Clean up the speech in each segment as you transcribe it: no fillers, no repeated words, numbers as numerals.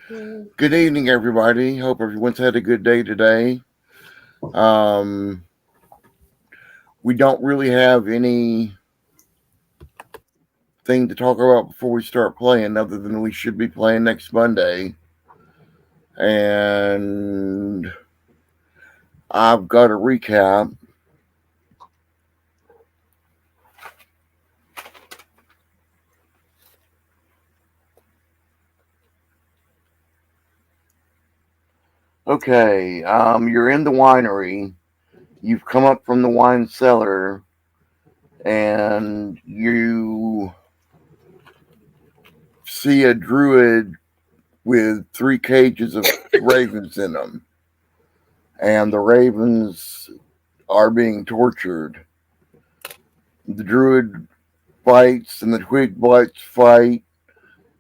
Good evening, everybody. Hope everyone's had a good day today. Um, we don't really have anything to talk about before we start playing, other than we should be playing next Monday. And I've got a recap. Okay, you're in the winery. You've come up from the wine cellar, and you see a druid with 3 cages of ravens in them, and the ravens are being tortured. The druid fights, and the twig blights fight,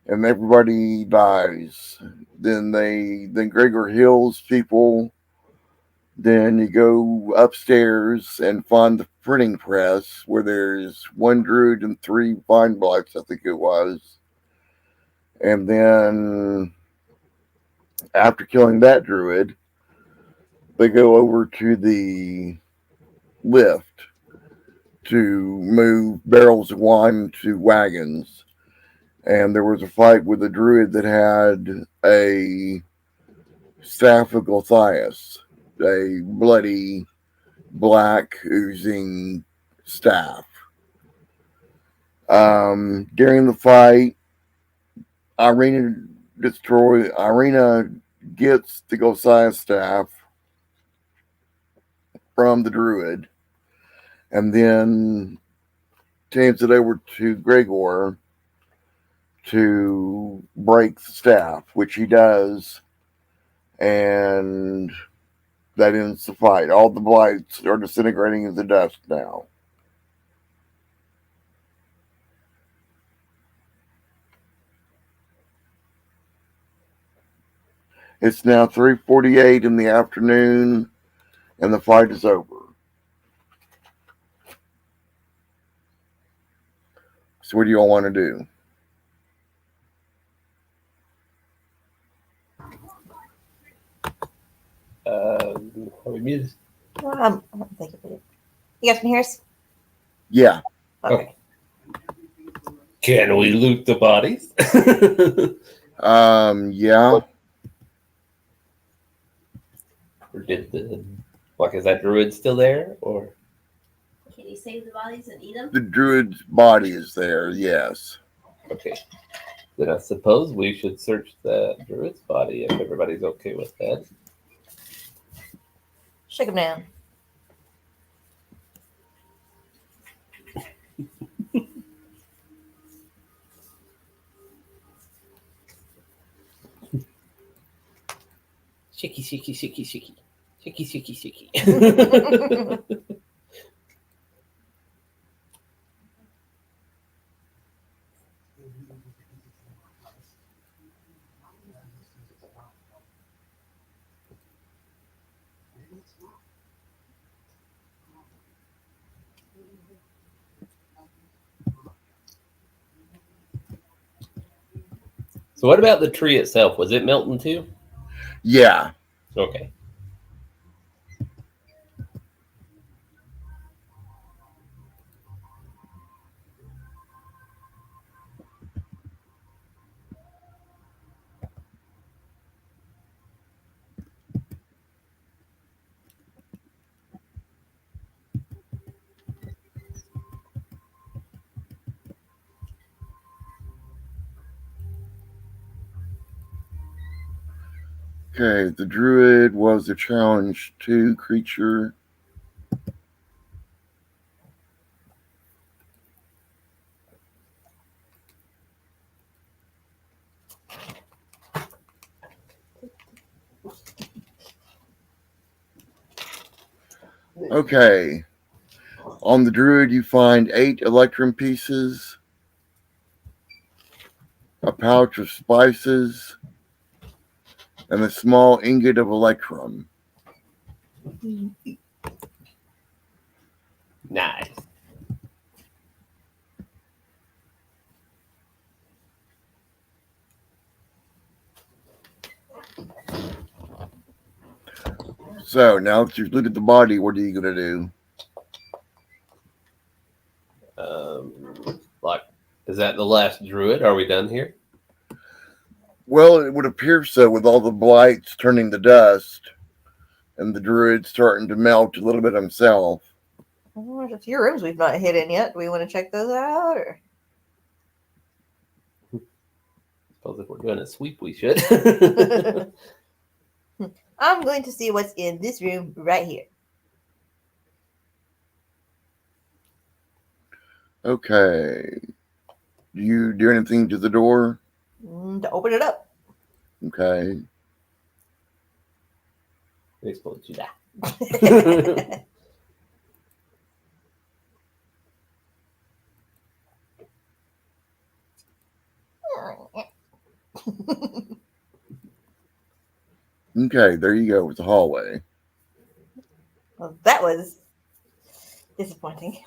and everybody dies. Then Gregor heals people. Then you go upstairs and find the printing press where there's one druid and 3 vine blights, I think it was. And then after killing that druid, they go over to the lift to move barrels of wine to wagons. And there was a fight with a druid that had a staff of Goliath, a bloody, black, oozing staff. During the fight, Irina gets the Goliath staff from the druid, and then hands it over to Gregor to break the staff, which he does, and that ends the fight. All the blights are disintegrating into dust now. It's now 3:48 in the afternoon, and the fight is over. So what do you all want to do? Are we muted? I'm thinking of it. You guys can hear us? Yeah. Okay. Can we loot the bodies? Yeah. Or did is that druid still there? Or Can you save the bodies and eat them? The druid's body is there, yes. okay. Then I suppose we should search the druid's body if everybody's okay with that. Shake them down. Shaky, shaky, shaky, shaky. Shaky, shaky, shaky. So what about the tree itself? Was it melting too? Yeah. Okay. Okay, the druid was a challenge 2 creature. Okay. On the druid, you find 8 electrum pieces, a pouch of spices, and a small ingot of electrum. Nice. So now that you've looted the body, what are you gonna do? Like, is that the last druid? Are we done here? Well, it would appear so, with all the blights turning to dust and the druid starting to melt a little bit himself. Well, there's a few rooms we've not hit in yet. Do we want to check those out, or? Suppose if we're doing a sweep, we should. I'm going to see what's in this room right here. Okay. Do you do anything to the door? To open it up. Okay. I suppose you die. Okay, there you go with the hallway. Well, that was disappointing.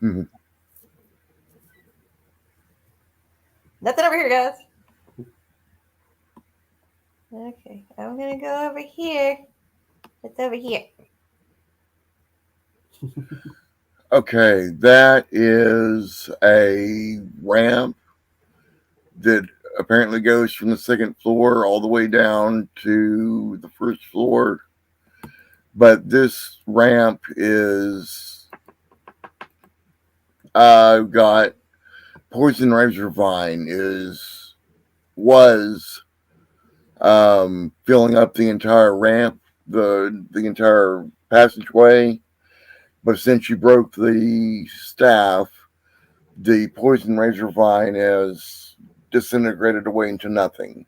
Mhm. Nothing over here, guys. Okay, I'm gonna go over here. It's over here. Okay, that is a ramp that apparently goes from the second floor all the way down to the first floor. But this ramp is got poison razor vine was filling up the entire ramp, the entire passageway. But since you broke the staff, the poison razor vine has disintegrated away into nothing.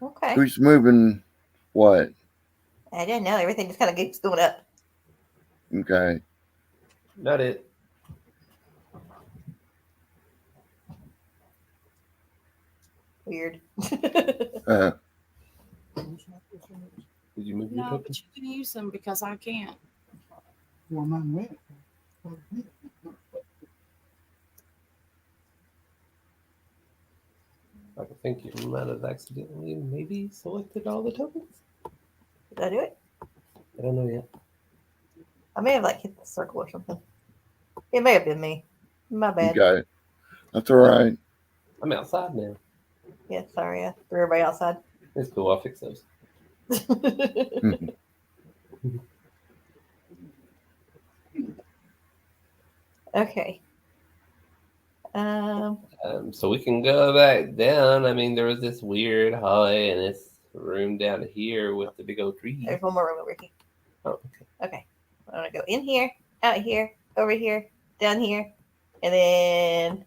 Okay. Who's moving what? I don't know. Everything just kind of keeps going up. Okay. Not it. Weird. Uh, Did you move your No, token? but you can use them because I can't. Well, mine went. I think you might have accidentally maybe selected all the tokens. Did I do it? I don't know yet. I may have hit the circle or something. It may have been me. My bad. okay. That's all right. I'm outside now. Yeah, sorry. I threw everybody outside. It's cool. I'll fix those. Okay. So we can go back down. I mean, there was this weird hallway and this room down here with the big old tree. There's one more room over here. Oh, okay. Okay. I'm gonna go in here, out here, over here, down here, and then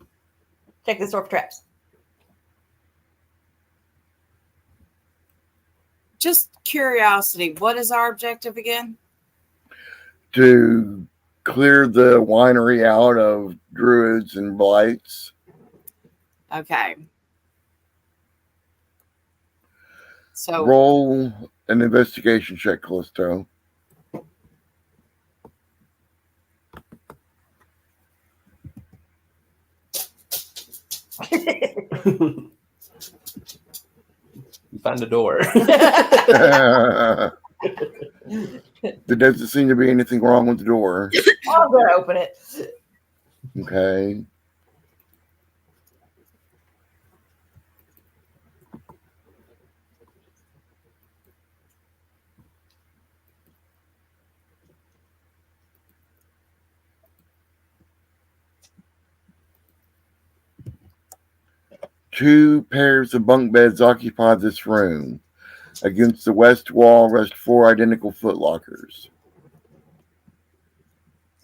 check this door for traps. Just curiosity. What is our objective again? To clear the winery out of druids and blights. Okay. So Roll an investigation check, Callisto. You find a door. There doesn't seem to be anything wrong with the door. I'm gonna open it. Okay. Two pairs of bunk beds occupy this room. Against the west wall rest 4 identical footlockers.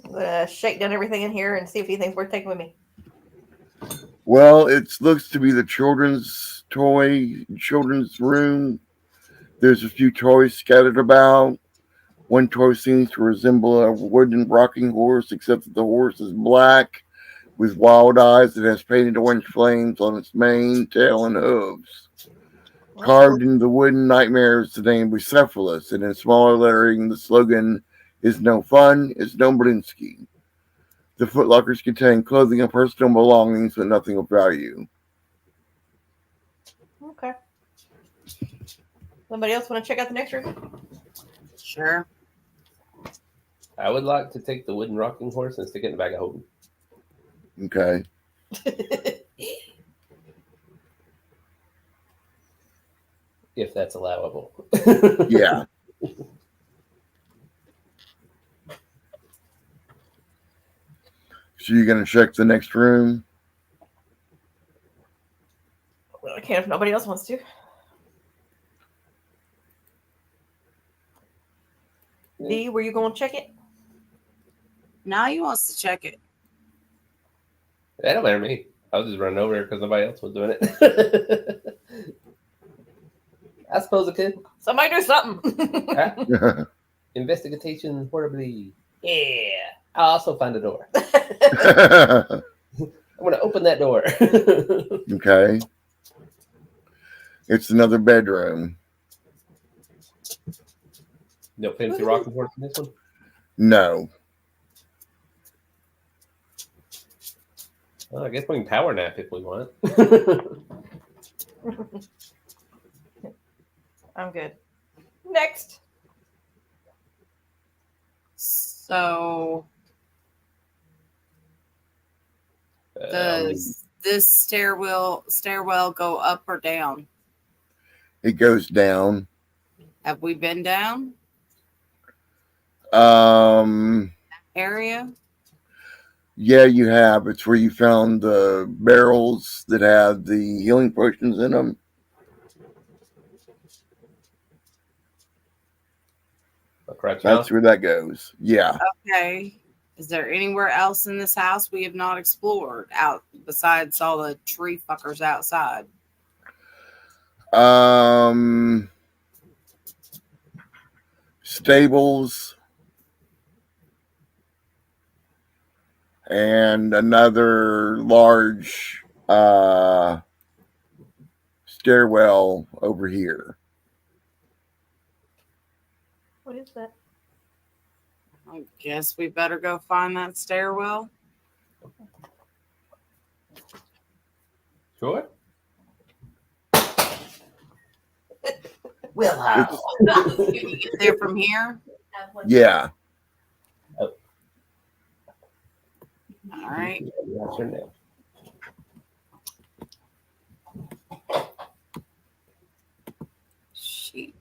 I'm gonna shake down everything in here and see if anything's worth taking with me. Well, it looks to be the children's room. There's a few toys scattered about. One toy seems to resemble a wooden rocking horse, except that the horse is black with wild eyes that has painted orange flames on its mane, tail, and hooves. Carved into the wooden nightmare is the name Bucephalus, and in smaller lettering, the slogan is "No fun, it's no Brinsky." The footlockers contain clothing and personal belongings, but nothing of value. Okay. Somebody else want to check out the next room? Sure. I would like to take the wooden rocking horse and stick it in the bag of holding. Okay. If that's allowable. Yeah. So you're gonna check the next room? Well, I can't if nobody else wants to. D, were you going to check it? Now he wants to check it. That don't matter to me. I was just running over there because nobody else was doing it. I suppose it could. Somebody do something. Huh? Investigation horribly. Yeah. I'll also find a door. Okay. I'm going to open that door. It's another bedroom. No fancy rocking horse in this one? No. Well, I guess we can power nap if we want. I'm good. Next. So Um, does this stairwell go up or down? It goes down. Have we been down area? Yeah, you have. It's where you found the barrels that had the healing potions in them. That's where that goes. Yeah. Okay. Is there anywhere else in this house we have not explored out besides all the tree fuckers outside? Stables and another large stairwell over here. What is that? I guess we better go find that stairwell. Sure. Will It's- Can we get there from here? Have one. Yeah. All right. That's your name. Sheet.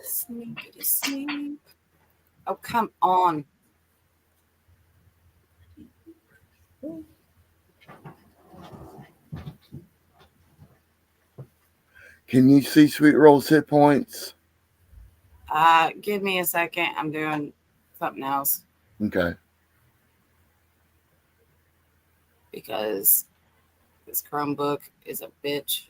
Sneakity sneak. Oh, come on. Can you see Sweet Roll's hit points? Give me a second. I'm doing something else Okay. because this Chromebook is a bitch.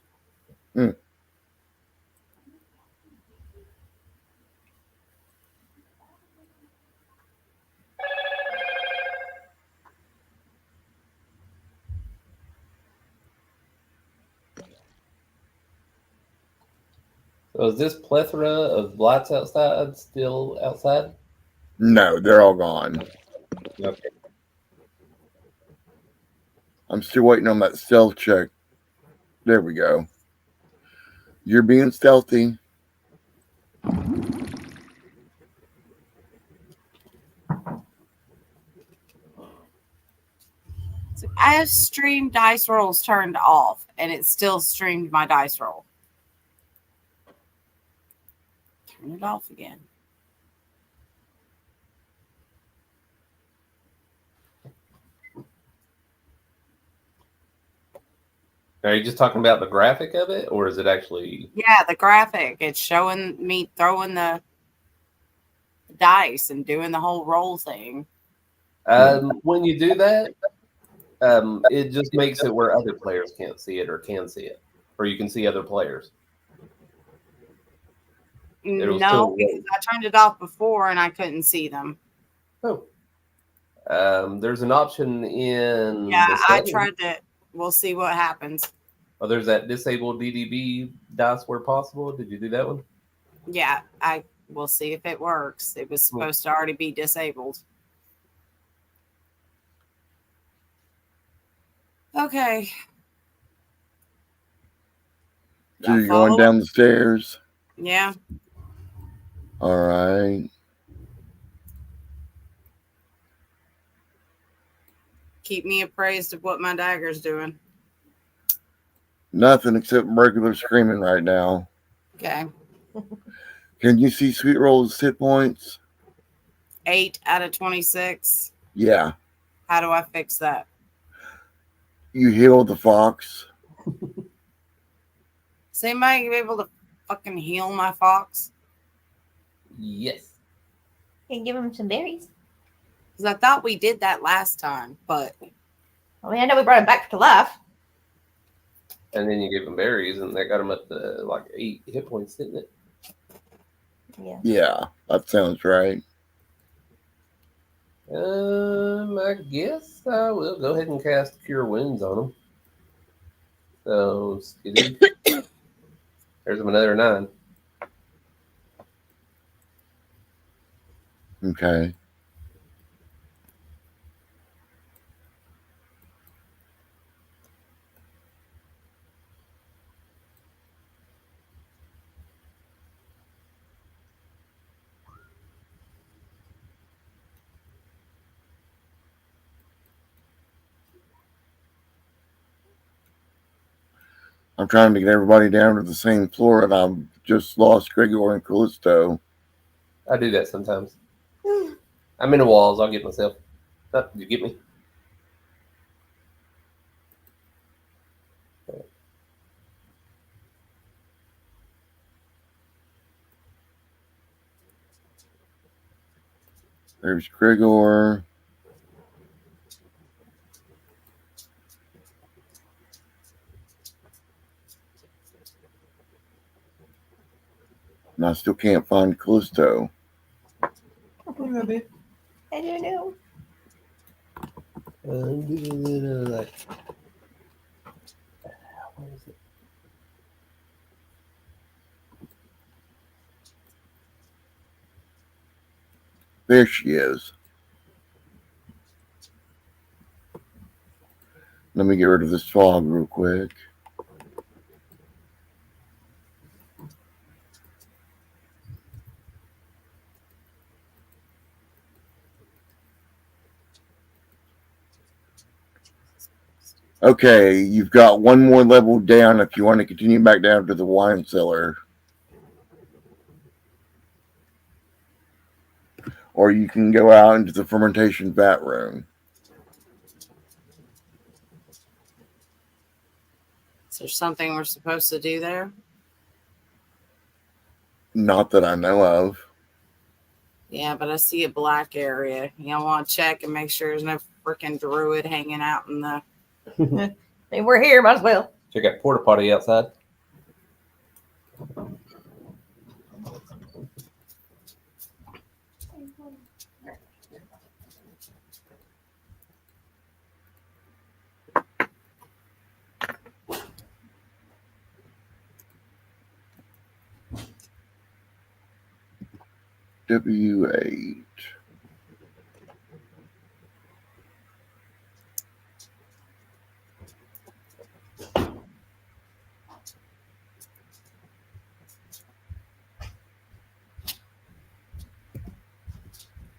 So is this plethora of lights outside still outside? No, they're all gone. Okay. I'm still waiting on that stealth check. There we go. You're being stealthy. So I have streamed dice rolls turned off, and it still streamed my dice roll. Turn it off again. Are you just talking about the graphic of it, or is it actually? Yeah, the graphic. It's showing me throwing the dice and doing the whole roll thing. When you do that, it just makes it where other players can't see it or can see it, or you can see other players. It'll No, still because I turned it off before and I couldn't see them. Oh. There's an option in. Yeah, the I settings. tried to. We'll see what happens. Oh, there's that disable DDB dice where possible. Did you do that one? Yeah, I will see if it works. It was supposed to already be disabled. Okay. So you're going down the stairs? Yeah. All right. Keep me appraised of what my dagger's doing. Nothing except regular screaming right now. Okay. Can you see Sweet Roll's hit points? 8 out of 26. Yeah. How do I fix that? You heal the fox. Is anybody gonna be able to fucking heal my fox? Yes. And give him some berries. Because I thought we did that last time, but I mean, I know we brought him back to life. And then you give them berries, and that got them up to like 8 hit points, didn't it? Yeah. Yeah, that sounds right. I guess I will go ahead and cast Cure Wounds on them. So, skiddy. There's another 9. Okay. I'm trying to get everybody down to the same floor, and I've just lost Gregor and Callisto. I do that sometimes. I'm in the walls. I'll get myself. Oh, you get me? There's Gregor. And I still can't find Callisto. I don't know. What is it? There she is. Let me get rid of this fog real quick. Okay, you've got one more level down if you want to continue back down to the wine cellar. Or you can go out into the fermentation vat room. is there something we're supposed to do there? Not that I know of. Yeah, but I see a black area. You know, I want to check and make sure there's no freaking druid hanging out in the. Hey, we're here, might as well. Check out porta potty outside. W8.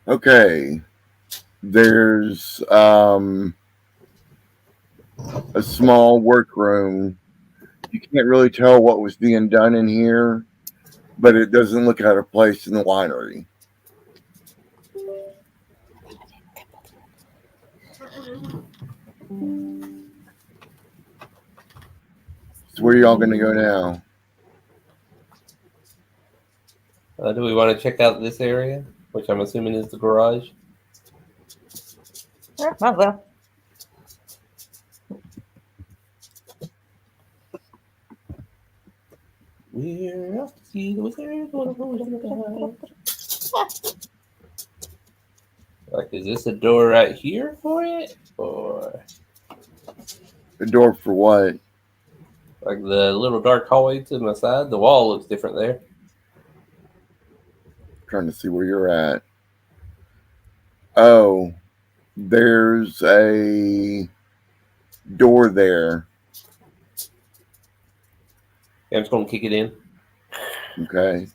Okay. There's a small workroom. You can't really tell what was being done in here, but it doesn't look out of place in the winery. So where are y'all going to go now? Do we want to check out this area, which I'm assuming is the garage? Yeah, might as well. We're off to see the wizard. Like, is this a door right here for it? Or The door for what? like the little dark hallway to my side? The wall looks different there. Trying to see where you're at. Oh, there's a door there. Yeah, I'm just going to kick it in. Okay.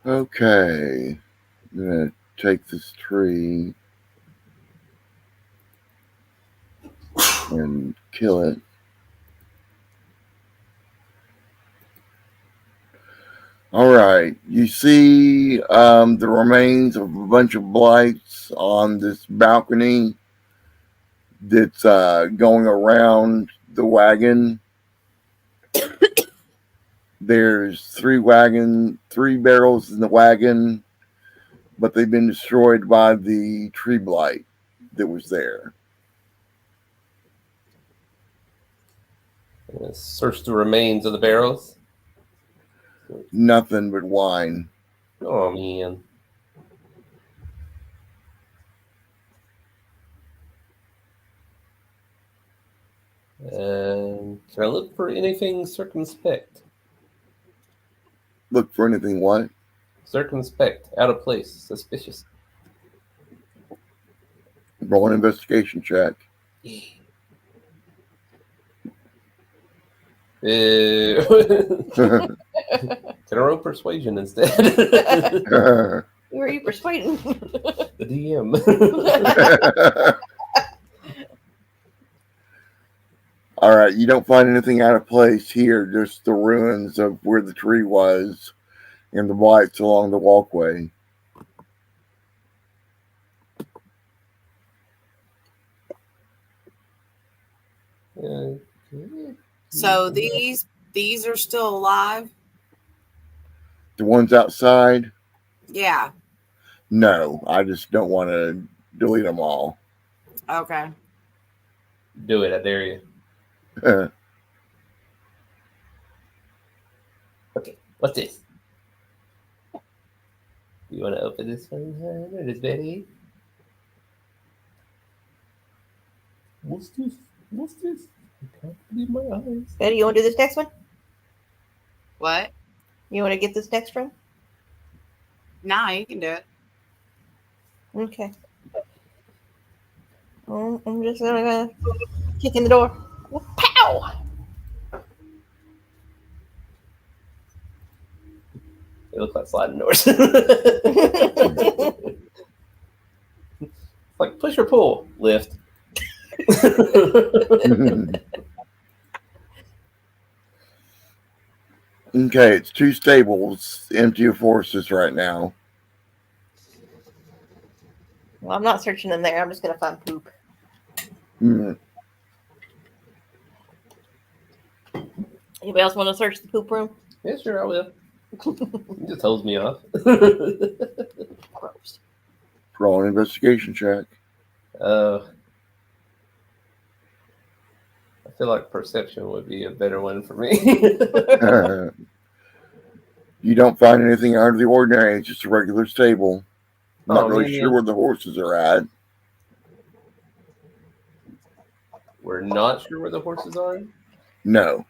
Okay. I'm going to take this tree and kill it. All right. You see the remains of a bunch of blights on this balcony that's going around the wagon. There's three barrels in the wagon, but they've been destroyed by the tree blight that was there. Search the remains of the barrels. Nothing but wine. Oh, man. Can I look for anything circumspect? Look for anything what? Circumspect. Out of place. Suspicious. Roll an investigation check. Can I roll persuasion instead? Who are you persuading? The DM. All right, you don't find anything out of place here, just the ruins of where the tree was and the blights along the walkway. So these are still alive? The ones outside? Yeah. No, I just don't want to delete them all. Okay. Do it, I dare you. Okay, what's this? You want to open this one, or this Betty? What's this? What's this? I can't believe my eyes. Betty, you want to do this next one? What? You want to get this next room? Nah, you can do it. Okay. I'm just gonna kick in the door. Pow! They look like sliding doors. Like push or pull, lift. Okay, it's two stables empty of horses right now. Well, I'm not searching in there. I'm just gonna find poop. Mm. Anybody else want to search the poop room? Yeah, sure, I will. He just holds me off. Gross. Roll an investigation check. I feel like perception would be a better one for me. You don't find anything out of the ordinary. It's just a regular stable. Not Oh, really man. sure where the horses are at. We're not sure where the horses are. No.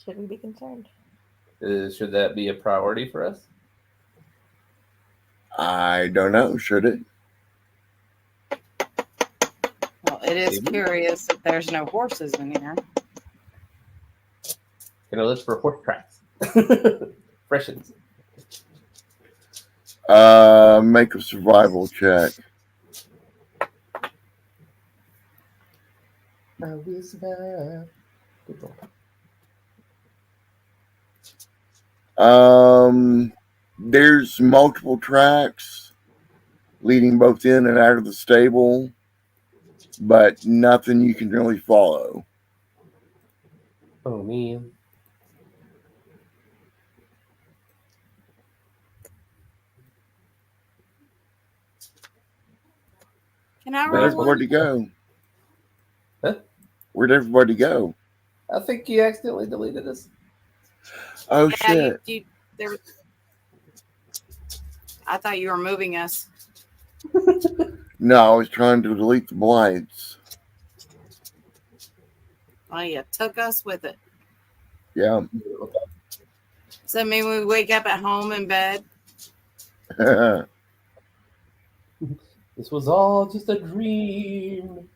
Should we be concerned? Should that be a priority for us? I don't know. Should it? Well, it is Maybe. curious that there's no horses in here. Can I look for horse tracks? Freshens. Make a survival check. I will survive. Good boy. There's multiple tracks leading both in and out of the stable, but nothing you can really follow. Oh, man. Can I Where's roll where one? to go? Huh? Where'd everybody go? I think you accidentally deleted us. Oh, Yeah, shit. I thought you were moving us. No, I was trying to delete the blights. Oh, you took us with it. Yeah. Does that mean we wake up at home in bed? This was all just a dream.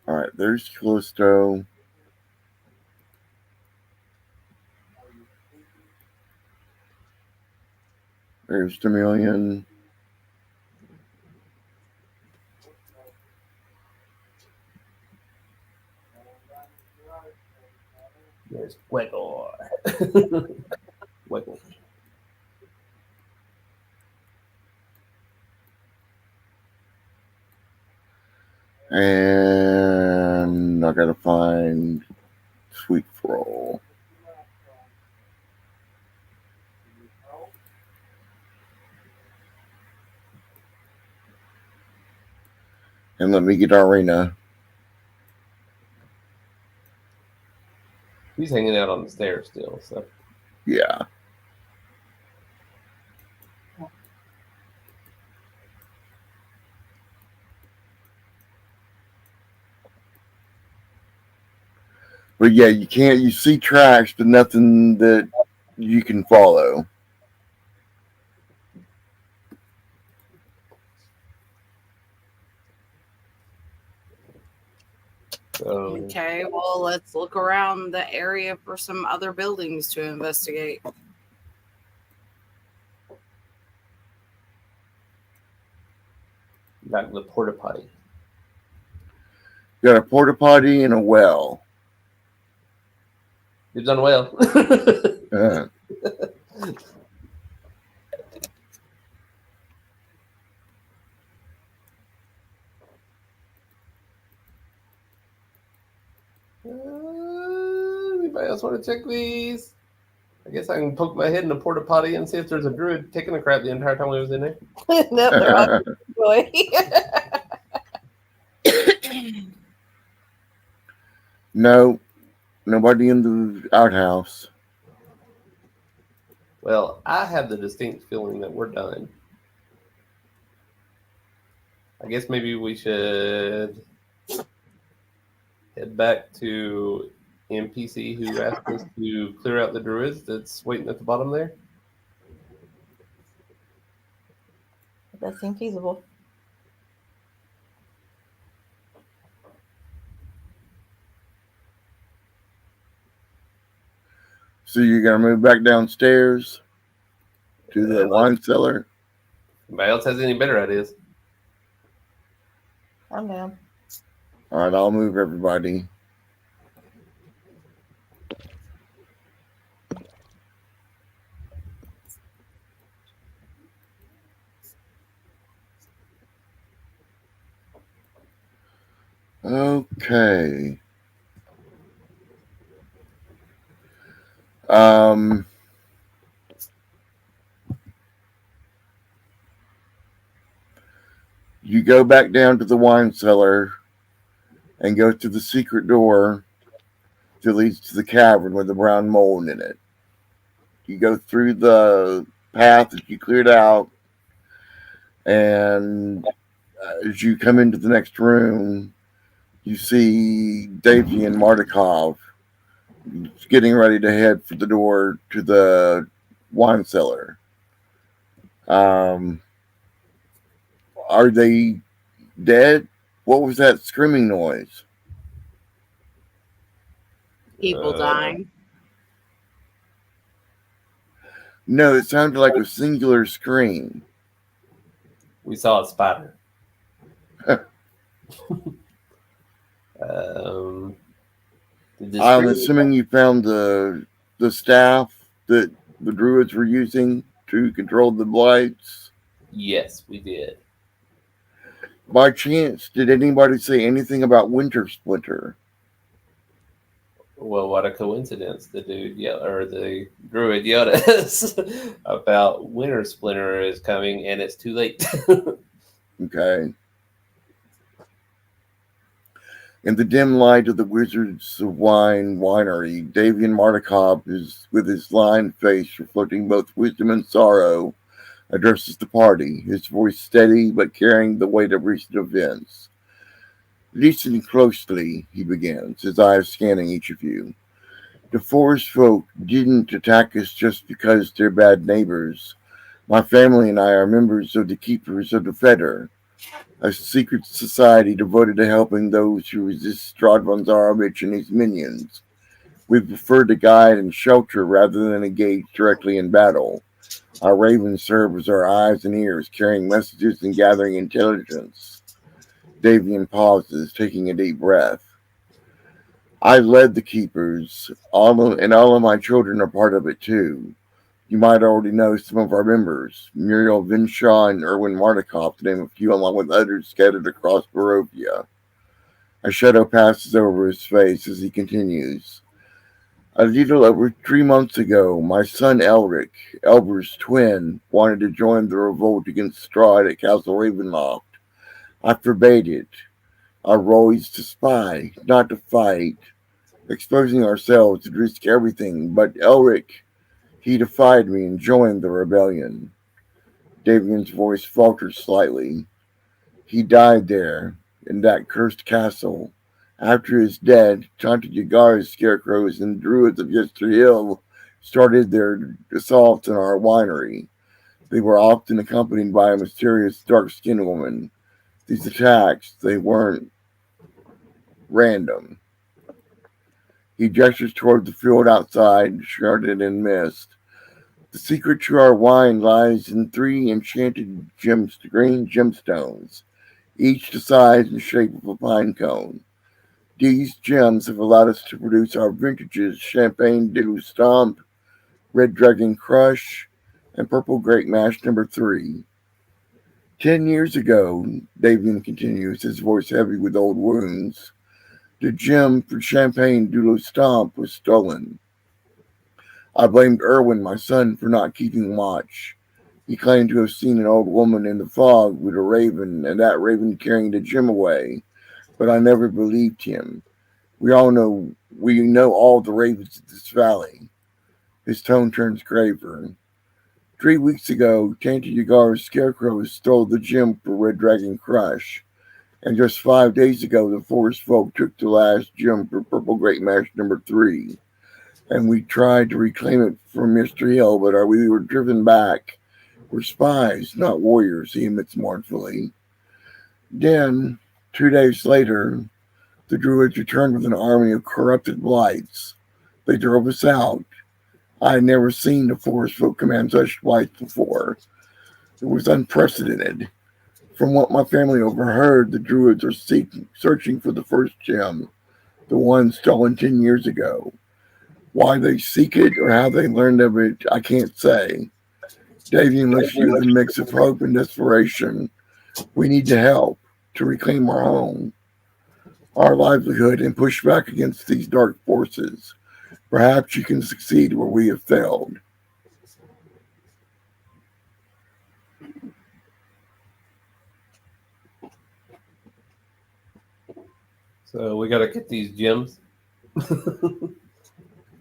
All right, there's Callisto. There's Chameleon. There's Wiggle. Wiggle. And I gotta find Sweet Roll. And let me get Arena. He's hanging out on the stairs still, so. Yeah. But yeah, you see tracks, but nothing that you can follow. So Okay, well, let's look around the area for some other buildings to investigate. got the porta potty. You got a porta potty and a well. You've done well. Uh, Anybody else want to check these? I guess I can poke my head in the porta potty and see if there's a druid taking a crap the entire time we was in there. No, they're all boy. no, nobody in the outhouse. Well, I have the distinct feeling that we're done. I guess maybe we should head back to NPC who asked us to clear out the druids that's waiting at the bottom there. That seems feasible. So you're gonna move back downstairs to the wine cellar. Anybody else has any better ideas? I'm down. All right, I'll move everybody. Okay. You go back down to the wine cellar and go to the secret door that leads to the cavern with the brown mold in it. You go through the path that you cleared out, and as you come into the next room, you see Davy and Mardukov getting ready to head for the door to the wine cellar. Are they dead? What was that screaming noise? People dying. No, it sounded like a singular scream. We saw a spider. I'm assuming you found the staff that the druids were using to control the blights. Yes, we did. By chance, did anybody say anything about Winter Splinter? Well, what a coincidence! The dude or the druid yelled at us about Winter Splinter is coming, and it's too late. Okay. In the dim light of the Wizards of Wine winery, Davian Martikov is, with his lined face reflecting both wisdom and sorrow, addresses the party, his voice steady but carrying the weight of recent events. Listen closely, he begins, his eyes scanning each of you. The forest folk didn't attack us just because they're bad neighbors. My family and I are members of the Keepers of the Fetter, a secret society devoted to helping those who resist Strahd von Zarovich and his minions. We prefer to guide and shelter rather than engage directly in battle. Our ravens serve as our eyes and ears, carrying messages and gathering intelligence. Davian pauses, taking a deep breath. I led the Keepers, and all of my children are part of it too. You might already know some of our members, Muriel Vinshaw and Erwin Martikov, to name a few, along with others scattered across Barovia. A shadow passes over his face as he continues. A little over 3 months ago, my son Elric, Elber's twin, wanted to join the revolt against Strahd at Castle Ravenloft. I forbade it. Our role is to spy, not to fight, exposing ourselves to risk everything, but Elric, he defied me and joined the rebellion. Davian's voice faltered slightly. He died there, in that cursed castle. After his death, Tanta Yagar's scarecrows and druids of Yesterhill started their assaults on our winery. They were often accompanied by a mysterious dark-skinned woman. These attacks, they weren't random. He gestures toward the field outside, shrouded in mist. The secret to our wine lies in 3 enchanted green gemstones, each the size and shape of a pine cone. These gems have allowed us to produce our vintages Champagne de l'Estampe, Red Dragon Crush, and Purple Grape Mash number 3. 10 years ago, Davian continues, his voice heavy with old wounds, the gem for Champagne de l'Estampe was stolen. I blamed Erwin, my son, for not keeping watch. He claimed to have seen an old woman in the fog with a raven, and that raven carrying the gem away, but I never believed him. We know all the ravens of this valley. His tone turns graver. 3 weeks ago, Tanta Yagar's scarecrows stole the gem for Red Dragon Crush, and just 5 days ago, the forest folk took the last gem for Purple Grape Mash number 3. And we tried to reclaim it from Yesterhill, but we were driven back. We're spies, not warriors, he admits mournfully. Then, 2 days later, the druids returned with an army of corrupted blights. They drove us out. I had never seen the forest folk command such blights before. It was unprecedented. From what my family overheard, the druids are searching for the first gem, the one stolen 10 years ago. Why they seek it or how they learned of it, I can't say. Davian looks at you with a mix of hope and desperation. We need to help to reclaim our home, our livelihood, and push back against these dark forces. Perhaps you can succeed where we have failed. So we got to get these gems.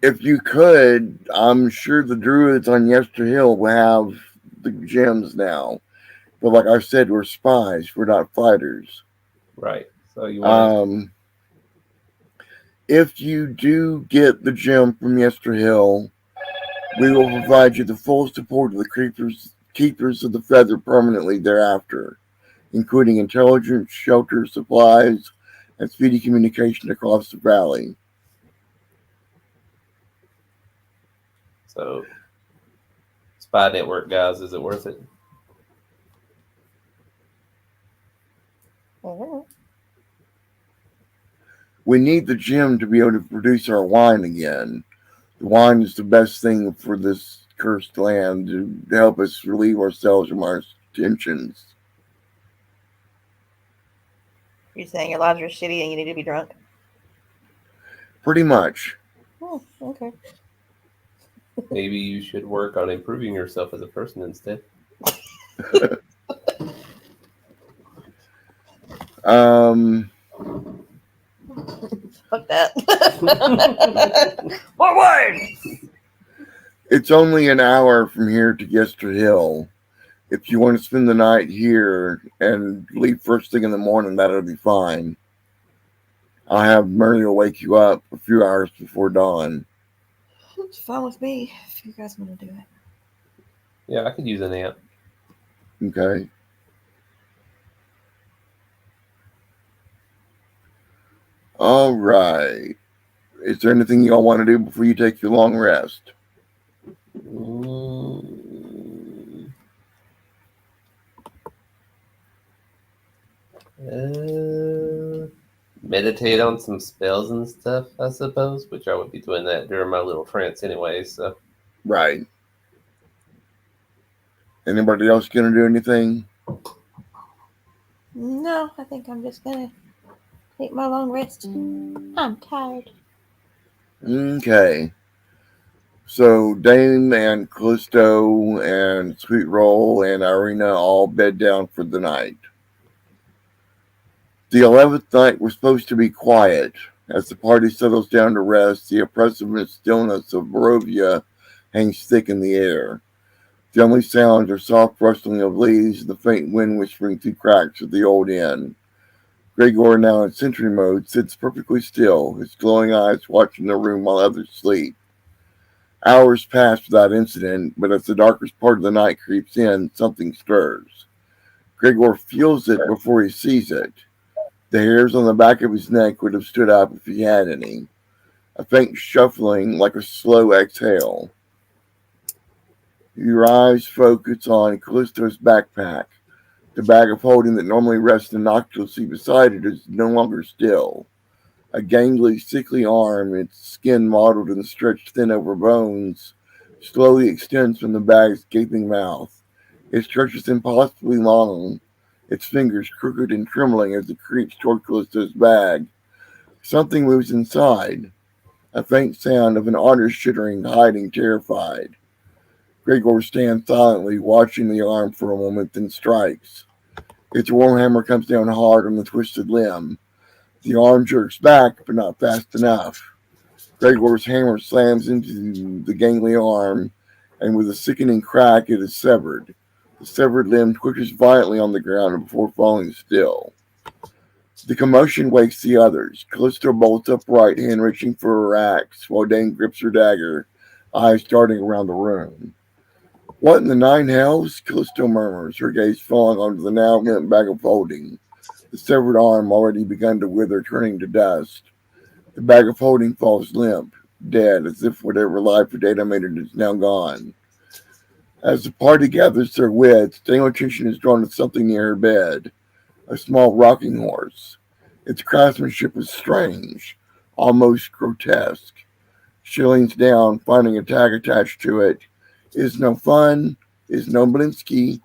If you could, I'm sure the druids on Yesterhill will have the gems now. But like I said, we're spies. We're not fighters. Right. So you want if you do get the gem from Yesterhill, we will provide you the full support of the keepers of the feather permanently thereafter, including intelligence, shelter, supplies, and speedy communication across the valley. so spy network guys, is it worth it? Mhm. We need the gem to be able to produce our wine again. The wine is the best thing for this cursed land to help us relieve ourselves from our tensions. You're saying your lives are shitty and you need to be drunk? Pretty much. Oh, okay. Maybe you should work on improving yourself as a person instead. Fuck that. Forward! It's only an hour from here to Yesterhill. If you want to spend the night here and leave first thing in the morning, that'll be fine. I'll have Muriel wake you up a few hours before dawn. It's fine with me if you guys want to do it. Yeah, I could use a nap. Okay. All right. Is there anything y'all want to do before you take your long rest? Meditate on some spells and stuff, I suppose, which I would be doing that during my little trance anyway, so. Right. Anybody else going to do anything? No, I think I'm just gonna take my long rest. I'm tired. Okay. So Dane and Callisto and Sweet Roll and Irina all bed down for the night. The 11th night was supposed to be quiet. As the party settles down to rest, the oppressive stillness of Barovia hangs thick in the air. The only sounds are soft rustling of leaves and the faint wind whispering through cracks of the old inn. Gregor, now in sentry mode, sits perfectly still, his glowing eyes watching the room while others sleep. Hours pass without incident, but as the darkest part of the night creeps in, something stirs. Gregor feels it before he sees it. The hairs on the back of his neck would have stood up if he had any. A faint shuffling, like a slow exhale. Your eyes focus on Callisto's backpack. The bag of holding that normally rests innocuously beside it is no longer still. A gangly, sickly arm, its skin mottled and stretched thin over bones, slowly extends from the bag's gaping mouth. It stretches impossibly long, its fingers crooked and trembling as it creeps toward Callisto's bag. Something moves inside, a faint sound of an otter shittering, hiding, terrified. Gregor stands silently, watching the arm for a moment, then strikes. Its warhammer comes down hard on the twisted limb. The arm jerks back, but not fast enough. Gregor's hammer slams into the gangly arm, and with a sickening crack, it is severed. The severed limb twitches violently on the ground before falling still. The commotion wakes the others. Callisto bolts upright, hand reaching for her axe, while Dane grips her dagger, eyes darting around the room. What in the nine hells? Callisto murmurs, her gaze falling onto the now limp bag of holding. The severed arm already begun to wither, turning to dust. The bag of holding falls limp, dead, as if whatever life had animated it is now gone. As the party gathers their wits, Dane's attention is drawn to something near her bed, a small rocking horse. Its craftsmanship is strange, almost grotesque. She leans down, finding a tag attached to it. Is no fun, is no Blinsky.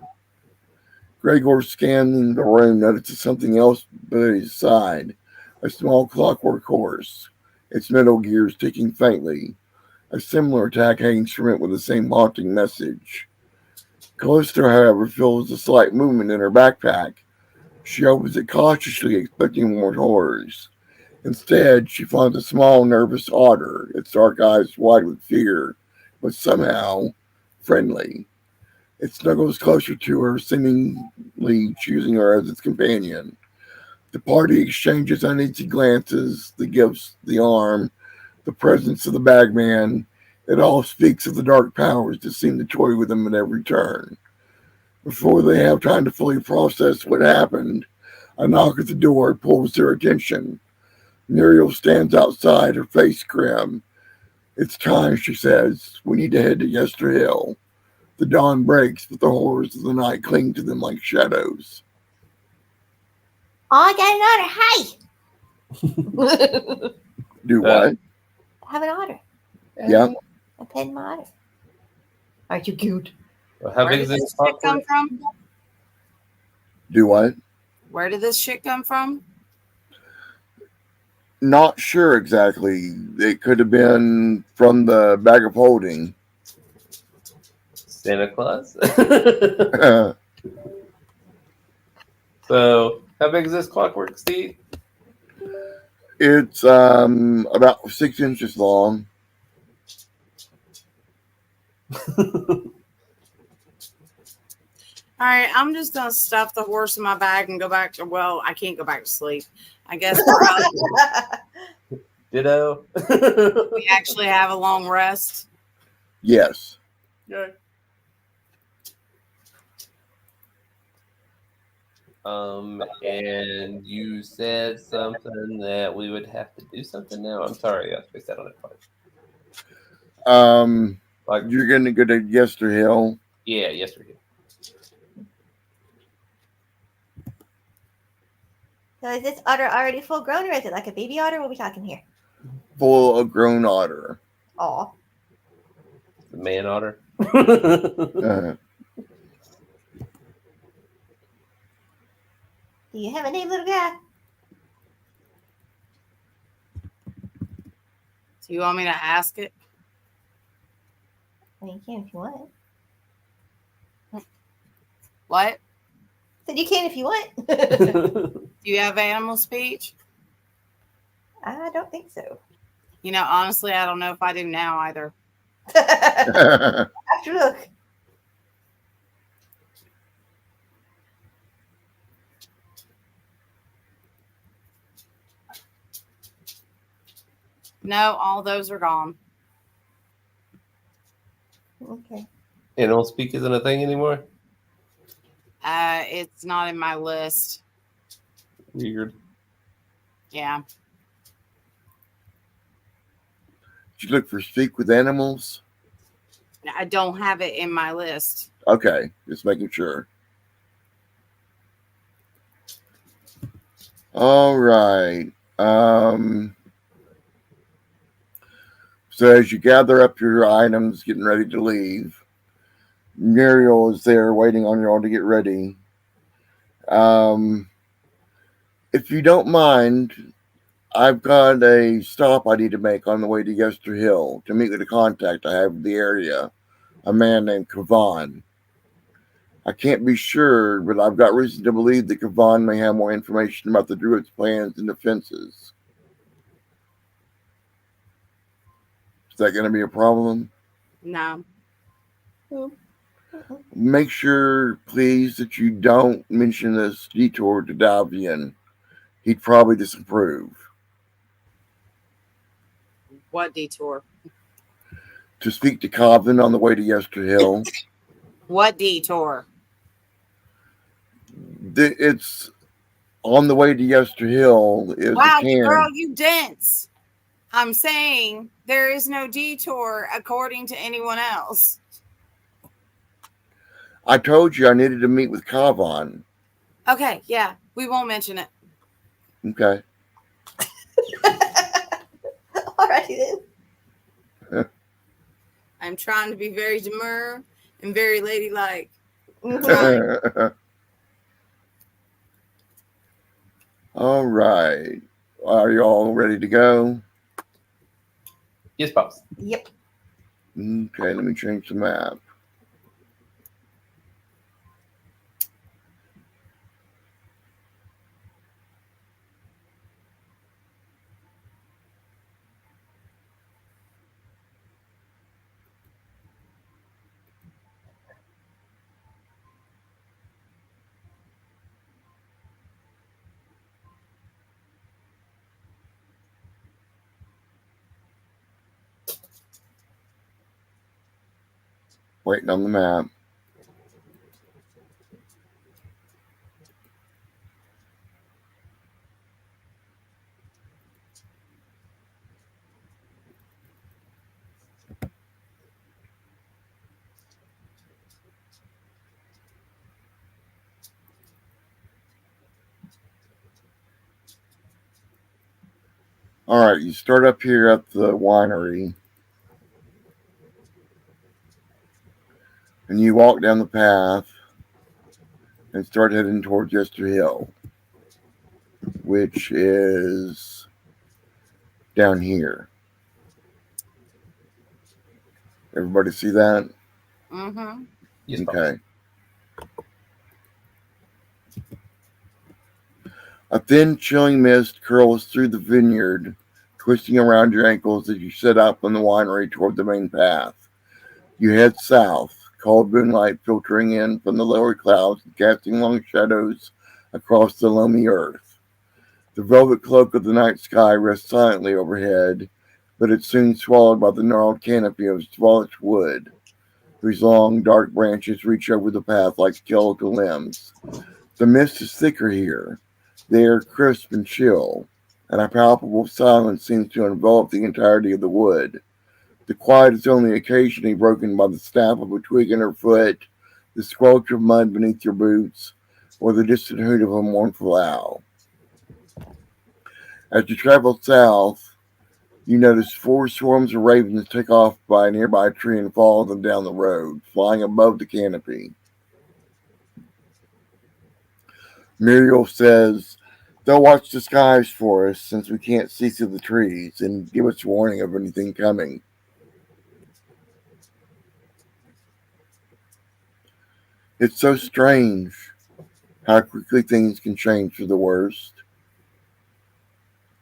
Gregor, scanning the room, notices something else by his side, a small clockwork horse, its metal gears ticking faintly. A similar attack hangs from it with the same haunting message. Callisto, however, feels a slight movement in her backpack. She opens it cautiously, expecting more horrors. Instead, she finds a small, nervous otter, its dark eyes wide with fear, but somehow friendly. It snuggles closer to her, seemingly choosing her as its companion. The party exchanges uneasy glances, the gifts, the arm, the presence of the bagman. It all speaks of the dark powers that seem to toy with them at every turn. Before they have time to fully process what happened, a knock at the door pulls their attention. Muriel stands outside, her face grim. It's time, she says. We need to head to Yesterhill. The dawn breaks, but the horrors of the night cling to them like shadows. Oh, I got an otter. Hey! Do what? I have an otter. Yeah. I pet my otter. Aren't you cute? Well, how Where big did is this this shit pot? come from? Do what? Where did this shit come from? Not sure exactly. It could have been from the bag of holding. Santa Claus. So, how big is this clockwork, Steve? It's about 6 inches long. All right, I'm just gonna stuff the horse in my bag and go back to. Well, I can't go back to sleep. I guess Ditto. we actually have a long rest. Yes. Okay. And you said something that we would have to do something now. I'm sorry, I spaced out on that part. Like, You're going to go to Yesterhill. yeah, yesterday. So is this otter already full grown, or is it like a baby otter? What are we talking here? Full of grown otter. Aw. The man otter. Uh, Do you have a name, little guy? Do you want me to ask it? I mean, you can if you want. What? Said you can if you want. Do you have animal speech? I don't think so. You know, honestly, I don't know if I do now either. After look. No, all those are gone. Okay. Animal speak isn't a thing anymore? It's not in my list. Weird. Yeah. Did you look for speak with animals? I don't have it in my list. Okay, just making sure. All right. So as you gather up your items, getting ready to leave, Muriel is there waiting on you all to get ready. If you don't mind, I've got a stop I need to make on the way to Yesterhill to meet with a contact I have in the area, a man named Kavan. I can't be sure, but I've got reason to believe that Kavan may have more information about the Druid's plans and defenses. Is that going to be a problem? No. Make sure, please, that you don't mention this detour to Davian. He'd probably disapprove. What detour? To speak to Coven on the way to Yesterhill. What detour? It's on the way to Yesterhill. Is Wow, the cairn. girl, you dense. I'm saying there is no detour according to anyone else. I told you I needed to meet with Kavan. Okay, yeah, we won't mention it. Okay. Alrighty then. I'm trying to be very demure and very ladylike. All right. Are you all ready to go? Yes, Pops. Yep. Okay, let me change the map. Waiting on the map. All right, you start up here at the winery. And you walk down the path and start heading towards Yesterhill, which is down here. Everybody see that? Mm-hmm. Yes, boss. Okay. A thin, chilling mist curls through the vineyard, twisting around your ankles as you set out from the winery toward the main path. You head south, cold moonlight filtering in from the lower clouds and casting long shadows across the loamy earth. The velvet cloak of the night sky rests silently overhead, but it's soon swallowed by the gnarled canopy of Swalloch wood, whose long, dark branches reach over the path like skeletal limbs. The mist is thicker here, the air crisp and chill, and a palpable silence seems to envelop the entirety of the wood. The quiet is only occasionally broken by the snap of a twig underfoot, the squelch of mud beneath your boots, or the distant hoot of a mournful owl. As you travel south, you notice 4 swarms of ravens take off by a nearby tree and follow them down the road, flying above the canopy. Muriel says, "They'll watch the skies for us since we can't see through the trees and give us warning of anything coming." It's so strange how quickly things can change for the worst.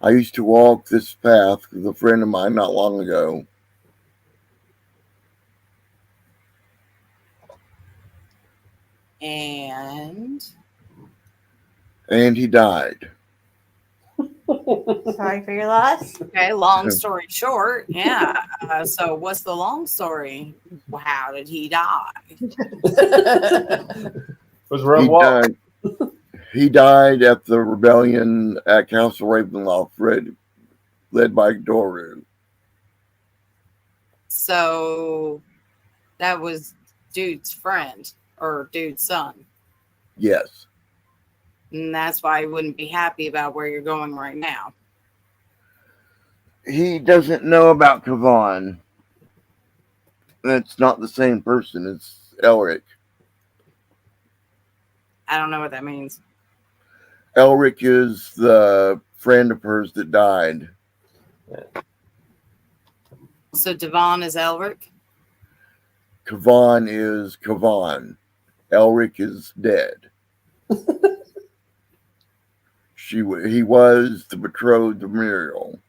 I used to walk this path with a friend of mine not long ago. And And he died. Sorry for your loss. okay, long story short, yeah. So what's the long story? How did he die? Was a rough He walk. died. He died at the rebellion at Castle Ravenloft, led by Doru. So that was dude's friend or dude's son. Yes. And that's why he wouldn't be happy about where you're going right now. He doesn't know about Kavan. It's not the same person as Elric. I don't know what that means. Elric is the friend of hers that died. So Devon is Elric? Kavan is Kavan. Elric is dead. He was the betrothed of Muriel.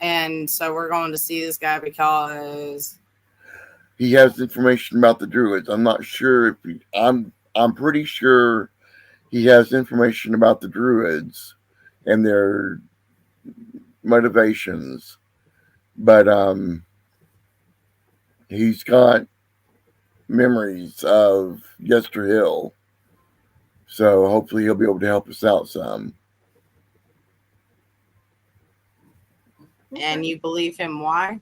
And so we're going to see this guy because He has information about the druids. I'm not sure if I'm pretty sure he has information about the druids and their motivations. But he's got memories of Yesterhill. So hopefully he'll be able to help us out some. and you believe him why?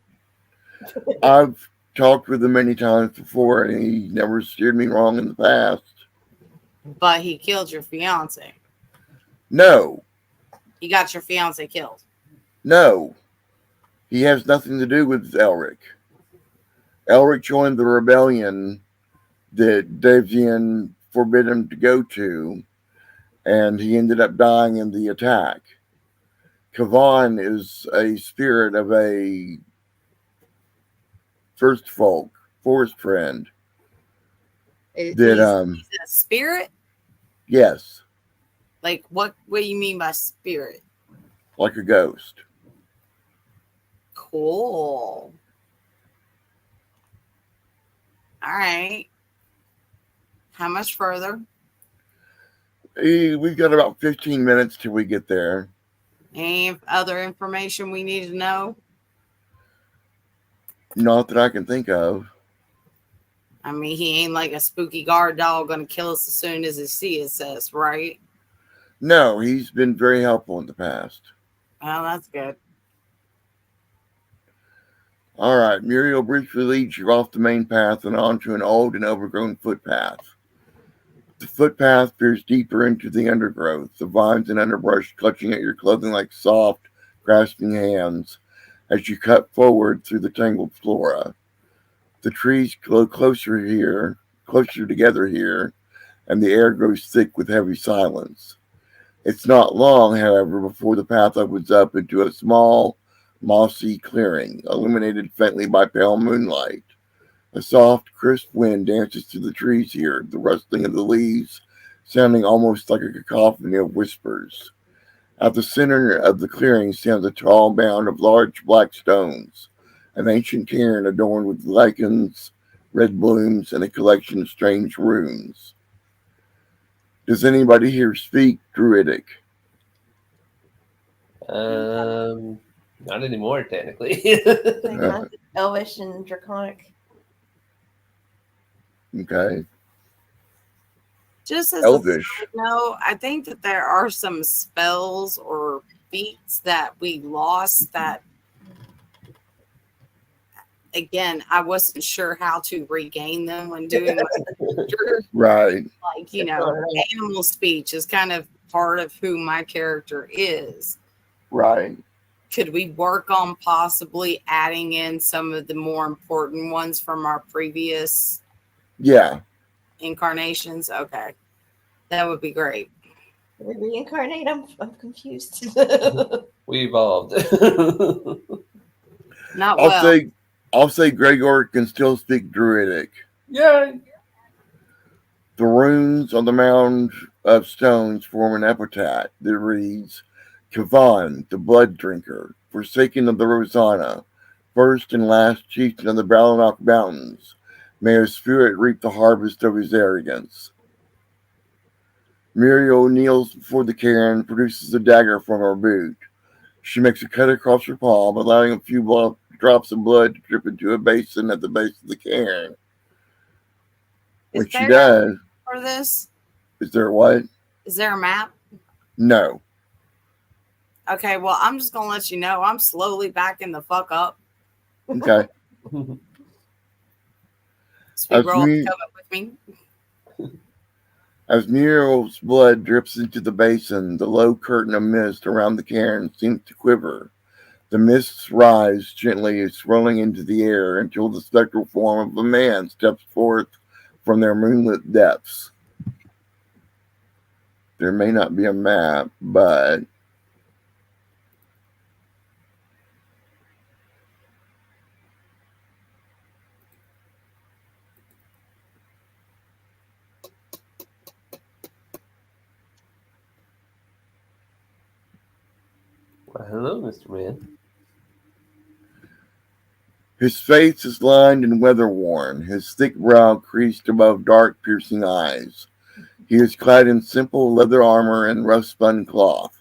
I've talked with him many times before, and he never steered me wrong in the past. But he killed your fiance. No, He got your fiance killed. no. He has nothing to do with Elric. Elric joined the rebellion that Davian forbid him to go to, and he ended up dying in the attack. Kavan is a spirit of a first folk, forest friend. He's That a spirit? yes, Like what do you mean by spirit? like a ghost. Cool. All right. How much further? We've got about 15 minutes till we get there. Any other information we need to know? Not that I can think of. I mean, he ain't like a spooky guard dog gonna kill us as soon as he sees us, right? No, he's been very helpful in the past. Well, that's good. All right, Muriel briefly leads you off the main path and onto an old and overgrown footpath. The footpath veers deeper into the undergrowth, the vines and underbrush clutching at your clothing like soft, grasping hands as you cut forward through the tangled flora. The trees grow closer together here, and the air grows thick with heavy silence. It's not long, however, before the path opens up into a small, mossy clearing, illuminated faintly by pale moonlight. A soft, crisp wind dances through the trees here, the rustling of the leaves sounding almost like a cacophony of whispers. At the center of the clearing stands a tall mound of large black stones, an ancient cairn adorned with lichens, red blooms, and a collection of strange runes. Does anybody here speak Druidic? Not anymore, technically. Like mine is Elvish and Draconic. Okay. Just as Elvish. a side note, I think that there are some spells or feats that we lost that, again, I wasn't sure how to regain them when doing my character. Right. Like, animal speech is kind of part of who my character is. Right. Could we work on possibly adding in some of the more important ones from our previous Yeah. incarnations? Okay. That would be great. Did we reincarnate? I'm confused. We evolved. Not well. I'll say Gregor can still speak Druidic. Yay! The runes on the mound of stones form an epitaph that reads, Kavan, the blood drinker, forsaken of the Rosanna, first and last chieftain of the Balanock Mountains, may his spirit reap the harvest of his arrogance. Muriel kneels before the cairn, produces a dagger from her boot. She makes a cut across her palm, allowing a few drops of blood to drip into a basin at the base of the cairn. When she does, for this, is there what? is there a map? No. Okay, well, I'm just gonna let you know I'm slowly backing the fuck up. Okay. Speed roll, come up with me. As Muriel's blood drips into the basin, the low curtain of mist around the cairn seems to quiver. The mists rise gently, swirling into the air until the spectral form of a man steps forth from their moonlit depths. There may not be a map, but Well, hello, Mr. Man. his face is lined and weather-worn, his thick brow creased above dark, piercing eyes. He is clad in simple leather armor and rough-spun cloth,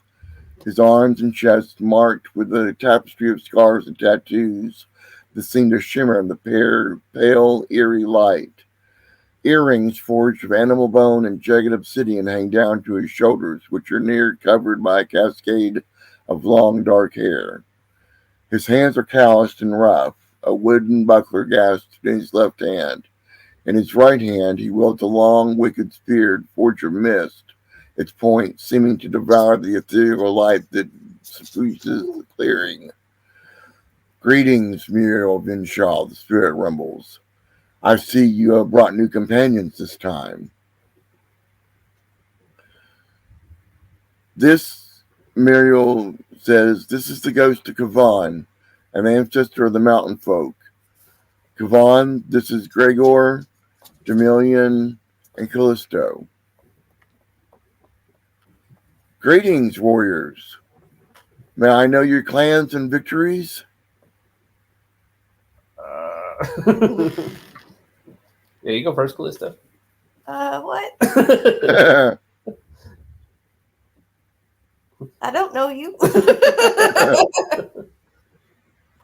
his arms and chest marked with a tapestry of scars and tattoos that seem to shimmer in the pale, eerie light. Earrings forged of animal bone and jagged obsidian hang down to his shoulders, which are near covered by a cascade of long, dark hair. His hands are calloused and rough, a wooden buckler gasped in his left hand. In his right hand he wields a long, wicked spear forged of mist, its point seeming to devour the ethereal light that suffuses the clearing. Greetings, Muriel Vinshaw, the spirit rumbles. I see you have brought new companions this time. This, Muriel says, this is the ghost of Kavan, an ancestor of the mountain folk. Kavan, this is Gregor, Demilion, and Callisto. Greetings, warriors. May I know your clans and victories? Yeah, you go first, Callisto. What? I don't know you.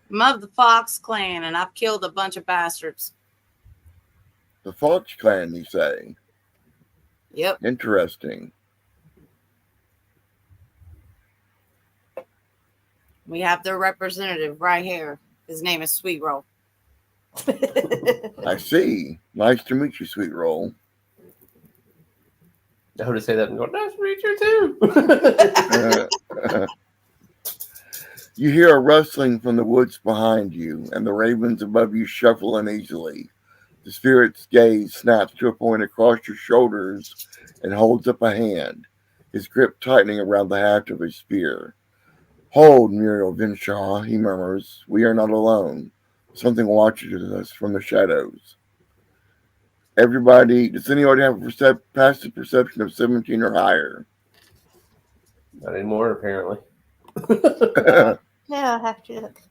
I'm of the Fox clan, and I've killed a bunch of bastards. The Fox clan, you say? Yep. Interesting. We have their representative right here. His name is Sweet Roll. I see. Nice to meet you, Sweet Roll. I heard her say that and go, nice to meet you too. You hear a rustling from the woods behind you, and the ravens above you shuffle uneasily. The spirit's gaze snaps to a point across your shoulders and holds up a hand. his grip tightening around the haft of his spear. Hold, Muriel Vinshaw, he murmurs. We are not alone. Something watches us from the shadows. Everybody, does anybody have a passive perception of 17 or higher? Not anymore, apparently. No, I have to look.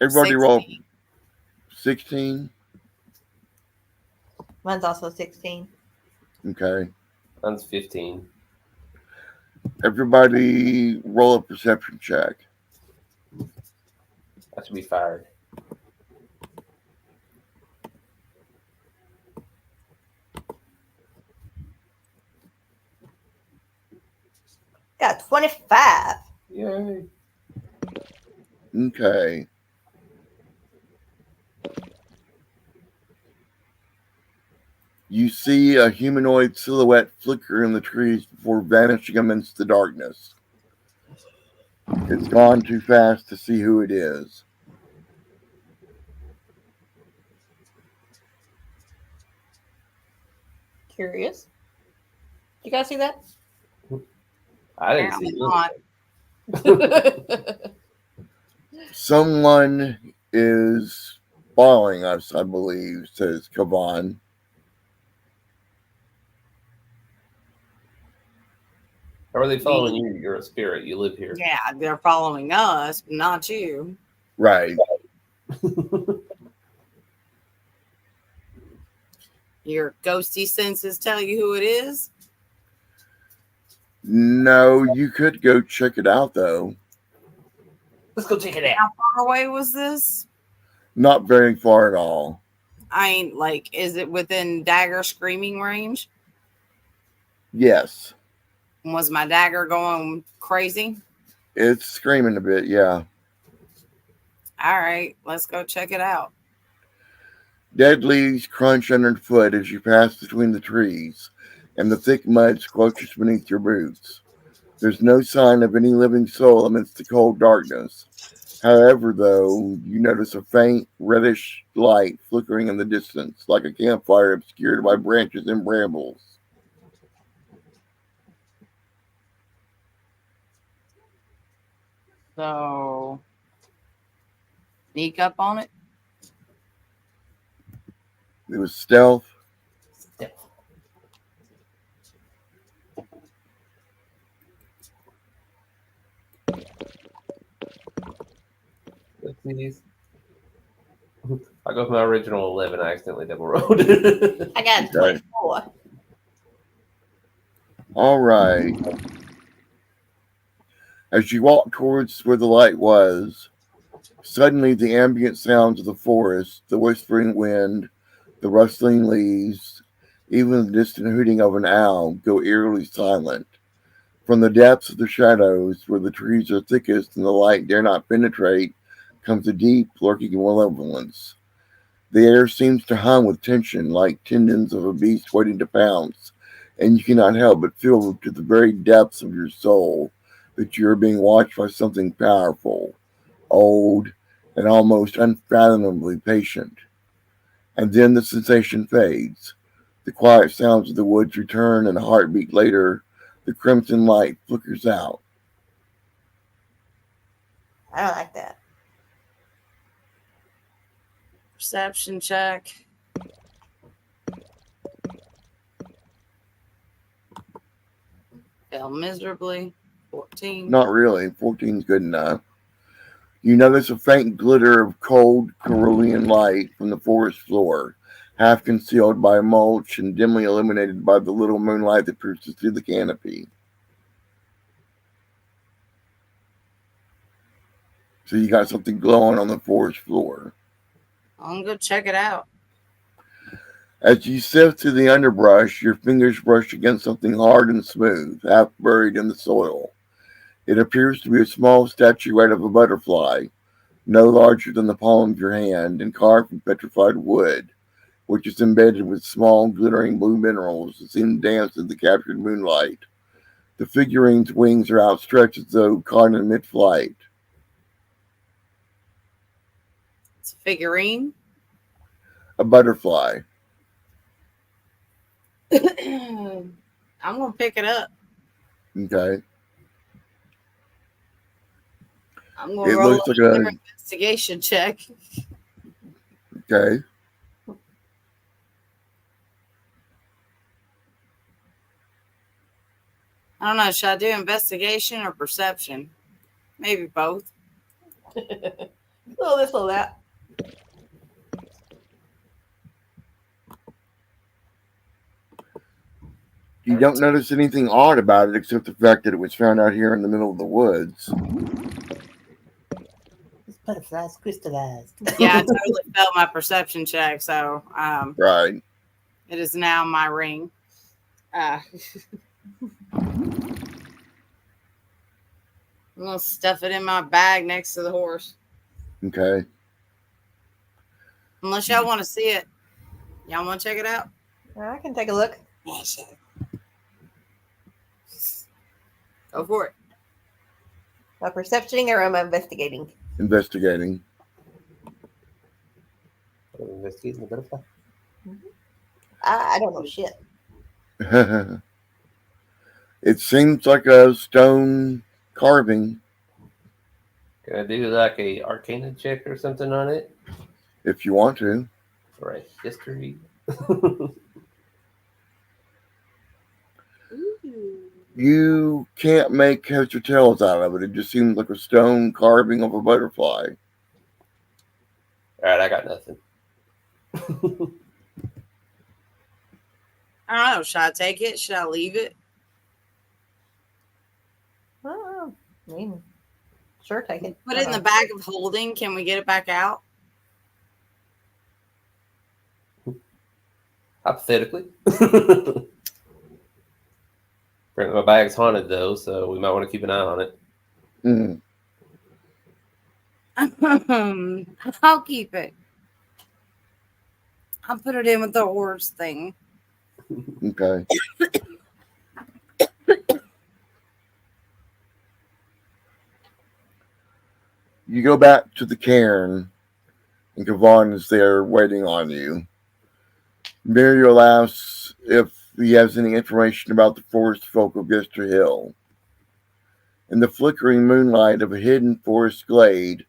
Everybody 16. roll 16. Mine's also 16. Okay. Mine's 15. Everybody roll a perception check. I should be fired. Got 25. Yay. Okay. You see a humanoid silhouette flicker in the trees before vanishing amidst the darkness. It's gone too fast to see who it is. Curious. You guys see that? I didn't Apparently see not. it. Someone is following us, I believe, says Kavan. How are they following you? You're a spirit. You live here. Yeah, they're following us, but not you. Right. Your ghosty senses tell you who it is. No, you could go check it out, though. Let's go check it How out. far away was this? Not very far at all. I ain't like, is it within dagger screaming range? Yes. Was my dagger going crazy? It's screaming a bit, yeah. All right, let's go check it out. Dead leaves crunch underfoot as you pass between the trees, and the thick mud squelches beneath your boots. There's no sign of any living soul amidst the cold darkness. However, though, you notice a faint, reddish light flickering in the distance, like a campfire obscured by branches and brambles. So, sneak up on it. It was stealth. Please. I go with my original 11. I accidentally double rolled. I got 24. All right. As you walk towards where the light was, suddenly the ambient sounds of the forest, the whispering wind, the rustling leaves, even the distant hooting of an owl go eerily silent. From the depths of the shadows, where the trees are thickest and the light dare not penetrate, comes a deep, lurking malevolence. The air seems to hum with tension, like tendons of a beast waiting to pounce, and you cannot help but feel to the very depths of your soul that you are being watched by something powerful, old, and almost unfathomably patient. And then the sensation fades. The quiet sounds of the woods return, and a heartbeat later, the crimson light flickers out. I don't like that. Perception check. Fail miserably. 14. Not really. 14 is good enough. You notice a faint glitter of cold cerulean light from the forest floor, half concealed by mulch and dimly illuminated by the little moonlight that pierces through the canopy. So you got something glowing on the forest floor. I'm gonna go check it out. As you sift through the underbrush, your fingers brush against something hard and smooth, half buried in the soil. It appears to be a small statuette of a butterfly, no larger than the palm of your hand, and carved from petrified wood, which is embedded with small, glittering blue minerals that seem to dance in the captured moonlight. The figurine's wings are outstretched as though caught in mid-flight. It's a figurine. A butterfly. I'm gonna pick it up. Okay. I'm gonna It roll looks like another a investigation check. okay. I don't know. Should I do investigation or perception? Maybe both. Little this, little that. You don't notice anything odd about it except the fact that it was found out here in the middle of the woods. This butterfly's crystallized. Yeah, I totally failed my perception check, so Right. it is now my ring. I'm gonna stuff it in my bag next to the horse. Okay. Unless y'all want to see it. Y'all want to check it out? I can take a look. Go for it. Am I perceptioning or am I investigating? Investigating. Investigating the butterfly. I don't know shit. It seems like a stone carving. Can I do like a Arcana check or something on it? If you want to. Or a history? You can't make heads or tails out of it. It just seems like a stone carving of a butterfly. All right, I got nothing. I don't know. Should I take it? Should I leave it? Oh, I mean, sure, take it. Put it in the bag of holding. Can we get it back out? Hypothetically. My bag's haunted though, so we might want to keep an eye on it. I'll keep it. I'll put it in with the horse thing. Okay. You go back to the cairn, and Kavan is there waiting on you. Muriel asks if he has any information about the forest folk of Yesterhill. In the flickering moonlight of a hidden forest glade,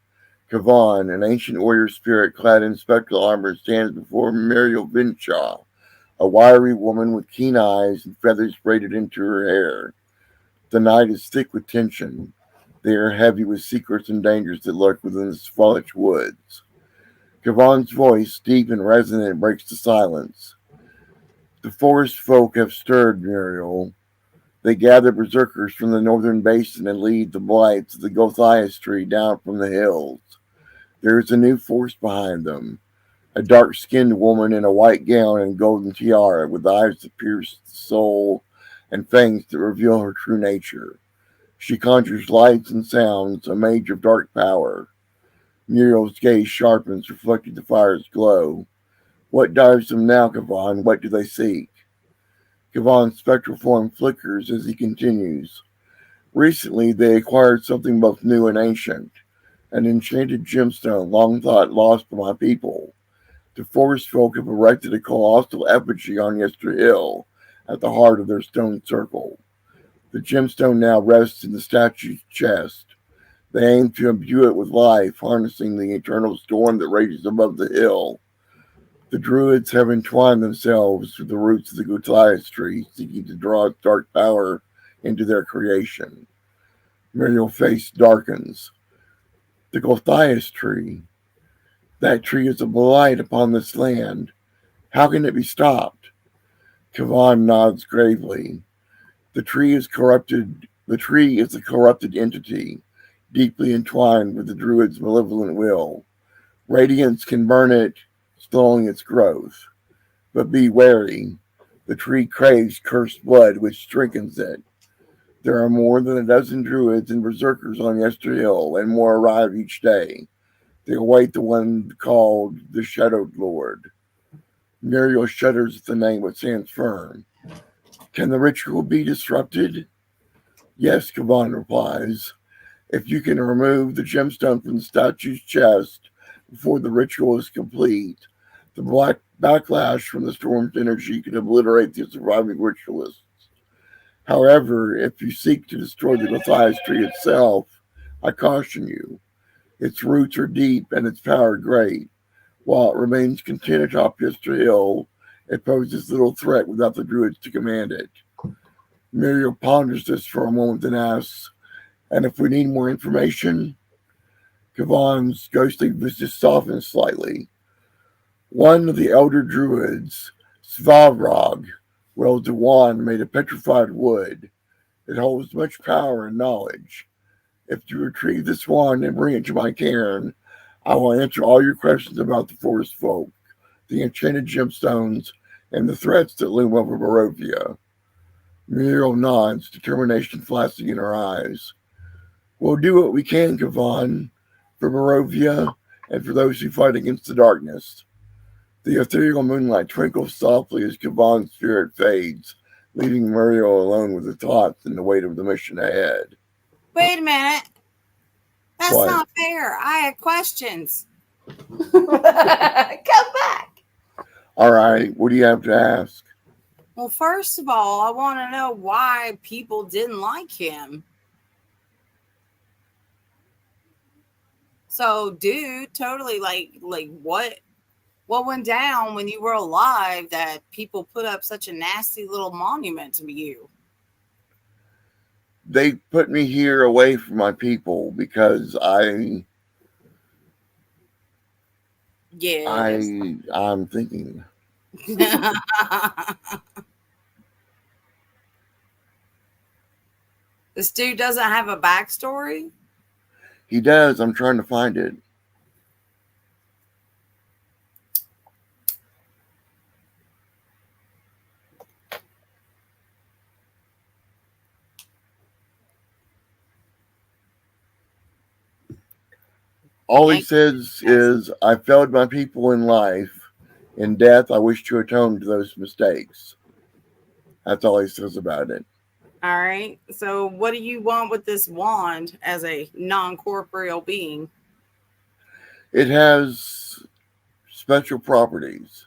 Kavan, an ancient warrior spirit clad in spectral armor, stands before Muriel Vinshaw, a wiry woman with keen eyes and feathers braided into her hair. The night is thick with tension. They are heavy with secrets and dangers that lurk within the Swalloch woods. Kavan's voice, deep and resonant, breaks the silence. The forest folk have stirred, Muriel. They gather berserkers from the northern basin and lead the blights of the Gothias tree down from the hills. There is a new force behind them. A dark-skinned woman in a white gown and golden tiara with eyes that pierce the soul and fangs that reveal her true nature. She conjures lights and sounds, a mage of dark power. Muriel's gaze sharpens, reflecting the fire's glow. What drives them now, Kavan? What do they seek? Kavan's spectral form flickers as he continues. Recently, they acquired something both new and ancient, an enchanted gemstone long thought lost by my people. The forest folk have erected a colossal effigy on Yesterhill at the heart of their stone circle. The gemstone now rests in the statue's chest. They aim to imbue it with life, harnessing the eternal storm that rages above the hill. The druids have entwined themselves with the roots of the Gothias tree, seeking to draw its dark power into their creation. Muriel's face darkens. The Gothias tree. That tree is a blight upon this land. How can it be stopped? Kavan nods gravely. The tree is corrupted. The tree is a corrupted entity, deeply entwined with the druid's malevolent will. Radiance can burn it, slowing its growth. But be wary. The tree craves cursed blood, which strengthens it. There are more than a dozen druids and berserkers on Yesterhill, and more arrive each day. They await the one called the Shadowed Lord. Muriel shudders at the name but stands firm. Can the ritual be disrupted? Yes, Kavan replies. If you can remove the gemstone from the statue's chest before the ritual is complete, the black backlash from the storm's energy can obliterate the surviving ritualists. However, if you seek to destroy the Goliath tree itself, I caution you. Its roots are deep and its power great. While it remains content atop Yesterhill, it poses little threat without the druids to command it. Muriel ponders this for a moment and asks, and if we need more information? Kavan's ghostly visage softens slightly. One of the elder druids, Svarog, wields a wand made of petrified wood. It holds much power and knowledge. If you retrieve this wand and bring it to my cairn, I will answer all your questions about the forest folk, the enchanted gemstones, and the threats that loom over Barovia. Muriel nods, determination flashing in her eyes. We'll do what we can, Kavan, for Barovia and for those who fight against the darkness. The ethereal moonlight twinkles softly as Kavan's spirit fades, leaving Muriel alone with the thoughts and the weight of the mission ahead. Wait a minute. That's What? not fair. I had questions. Come back. All right, what do you have to ask? Well, first of all, I want to know why people didn't like him. So, dude, totally like what went down when you were alive that people put up such a nasty little monument to you? They put me here away from my people because I'm thinking. This dude doesn't have a backstory? He does. I'm trying to find it. All he says is, I failed my people in life. In death, I wish to atone to those mistakes. That's all he says about it. All right. So what do you want with this wand as a non-corporeal being? It has special properties.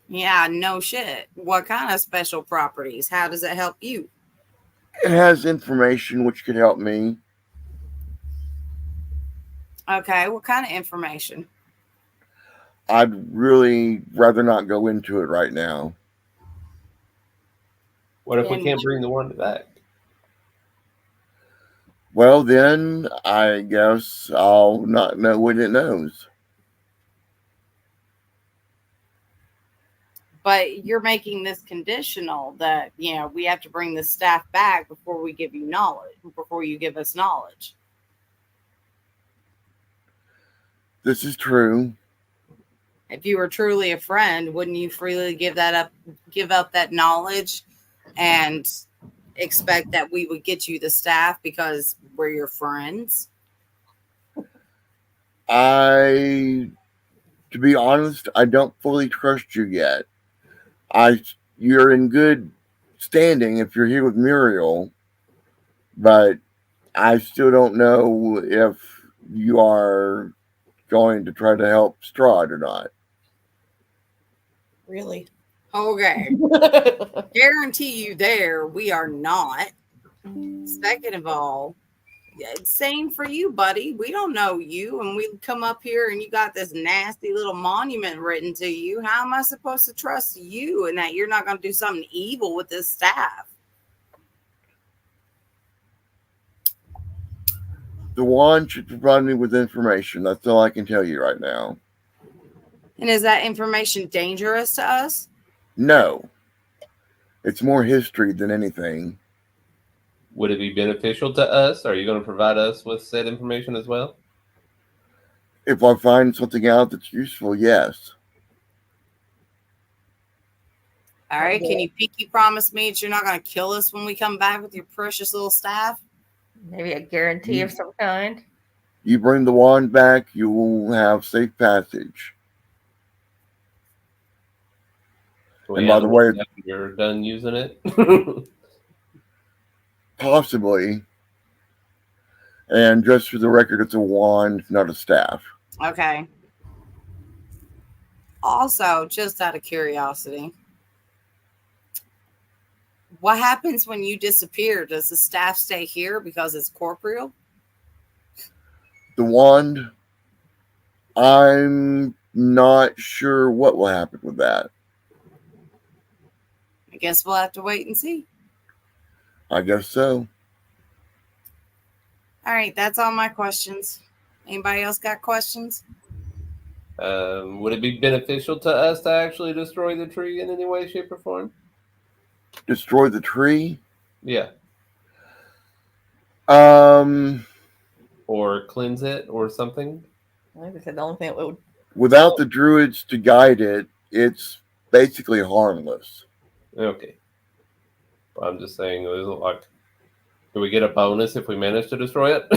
Yeah, no shit. What kind of special properties? How does it help you? It has information which could help me. Okay, what kind of information? I'd really rather not go into it right now. What if we can't bring the one back? Well, then I guess I'll not know what it knows. But you're making this conditional that, we have to bring the staff back before we give you knowledge, before you give us knowledge. This is true. If you were truly a friend, wouldn't you freely give up that knowledge and expect that we would get you the staff because we're your friends? To be honest, I don't fully trust you yet. You're in good standing if you're here with Muriel, but I still don't know if you are going to try to help Strahd or not. Really? Okay. Guarantee you there, we are not. Second of all, same for you, buddy. We don't know you, and we come up here and you got this nasty little monument written to you. How am I supposed to trust you and that you're not going to do something evil with this staff? The wand should provide me with information. That's all I can tell you right now. And is that information dangerous to us? No. It's more history than anything. Would it be beneficial to us? Are you going to provide us with said information as well? If I find something out that's useful, yes. All right. Can you pinky promise me that you're not going to kill us when we come back with your precious little staff? Maybe a guarantee of some kind. You bring the wand back, you will have safe passage. And by the way, you're done using it. Possibly. And just for the record, it's a wand, not a staff. Okay. Also, just out of curiosity, What happens when you disappear? Does the staff stay here because it's corporeal? The wand, I'm not sure what will happen with that. I guess we'll have to wait and see. I guess so. All right, that's all my questions. Anybody else got questions? Would it be beneficial to us to actually destroy the tree in any way, shape, or form? Destroy the tree? Yeah. Without Or cleanse it or something? Like I said, the only thing that would the druids to guide it, it's basically harmless. Okay. I'm just saying, like, do we get a bonus if we manage to destroy it?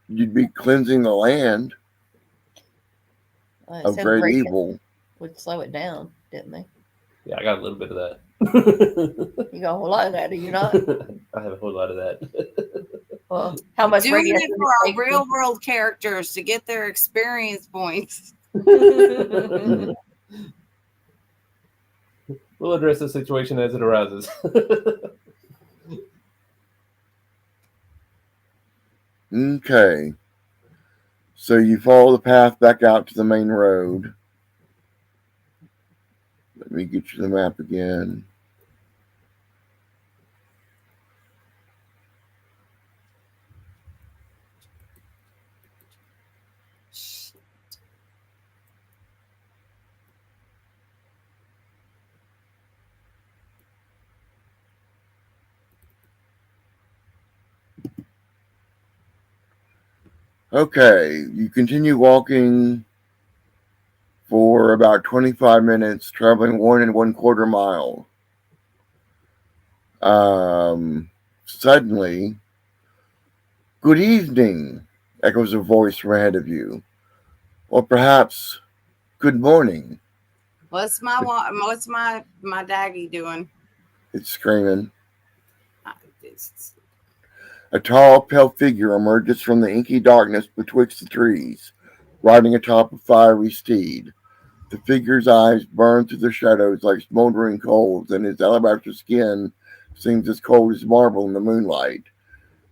You'd be cleansing the land of said great breaking evil. would slow it down, didn't they? Yeah, I got a little bit of that. You got a whole lot of that, do you not? I have a whole lot of that. Well, how much Doing radius it would for it our take real world characters to get their experience points. to- We'll address the situation as it arises. Okay. So you follow the path back out to the main road. Let me get you the map again. Okay, you continue walking for about 25 minutes, traveling 1¼ mile. Suddenly, good evening, echoes a voice from ahead of you. Or perhaps, good morning, What's my daggy doing? it's screaming. It's- A tall, pale figure emerges from the inky darkness betwixt the trees, riding atop a fiery steed. The figure's eyes burn through the shadows like smoldering coals, and his alabaster skin seems as cold as marble in the moonlight.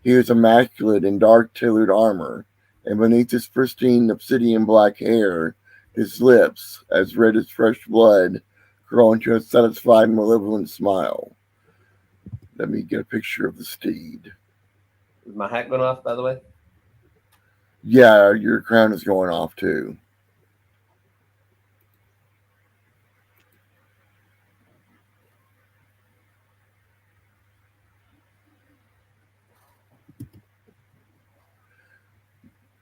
He is immaculate in dark tailored armor, and beneath his pristine obsidian black hair, his lips, as red as fresh blood, grow into a satisfied, malevolent smile. Let me get a picture of the steed. Is my hat going off, by the way? Yeah, your crown is going off too.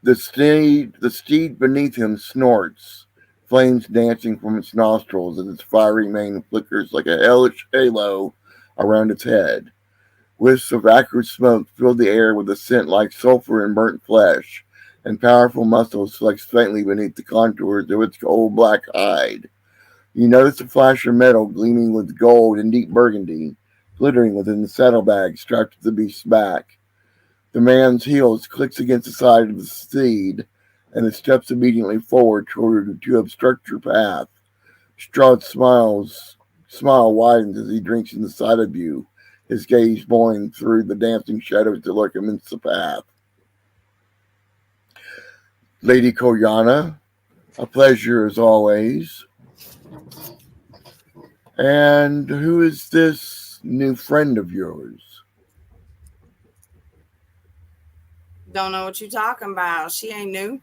The steed beneath him snorts, flames dancing from its nostrils as its fiery mane flickers like a hellish halo around its head. Wisps of acrid smoke fill the air with a scent like sulfur and burnt flesh, and powerful muscles flex faintly beneath the contours of its cold black hide. You notice a flash of metal gleaming with gold and deep burgundy, glittering within the saddlebag strapped to the beast's back. The man's heels clicks against the side of the steed, and it steps immediately forward to obstruct your path. Strahd's smile widens as he drinks in the sight of you, his gaze boring through the dancing shadows that lurk amidst the path. Lady Koyana, a pleasure as always. And who is this new friend of yours? Don't know what you're talking about. She ain't new.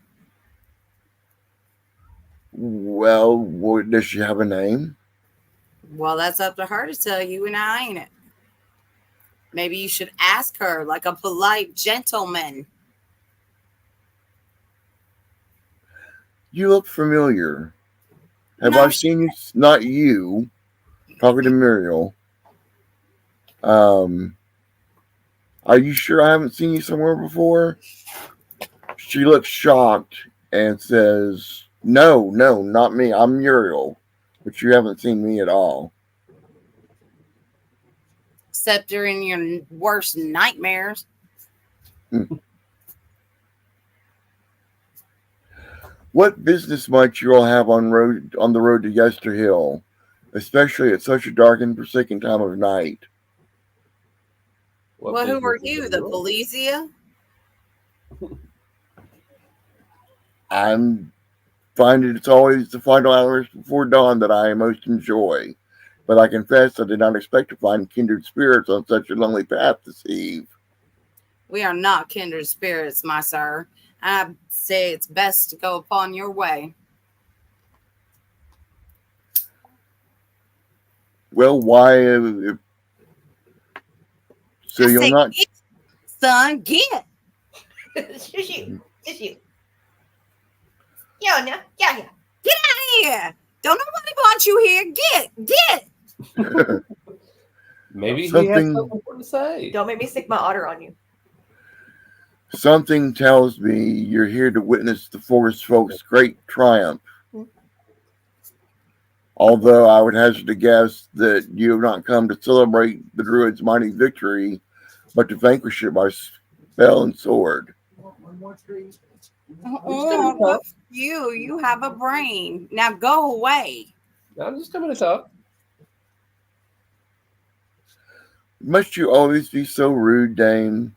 Well, does she have a name? Well, that's up to her to tell you, and I ain't it. Maybe you should ask her like a polite gentleman. You look familiar. Have No, I seen you? Not you. Talking to Muriel. Are you sure I haven't seen you somewhere before? She looks shocked and says, No, not me. I'm Muriel. But you haven't seen me at all. Except during your worst nightmares. What business might you all have on the road to Yesterhill? especially at such a dark and forsaken time of night. What Well, who are business is you, it the yours? Policia? I'm finding it's always the final hours before dawn that I most enjoy. But I confess I did not expect to find kindred spirits on such a lonely path this eve. We are not kindred spirits, my sir. I say it's best to go upon your way. Well, why? So I you'll say, not. get, son, get. Shush you. Shush you. Yeah, no. Yeah, yeah. Get out of here. Don't nobody want you here. Get. Maybe he has Something- something more to say. Don't make me stick my otter on you. Something tells me you're here to witness the forest folk's great triumph. Although I would hazard to guess that you have not come to celebrate the druid's mighty victory, but to vanquish it by spell and sword. One more tree. Oh, look, you have a brain. Now go away. I'm just coming to talk. Must you always be so rude, Dame?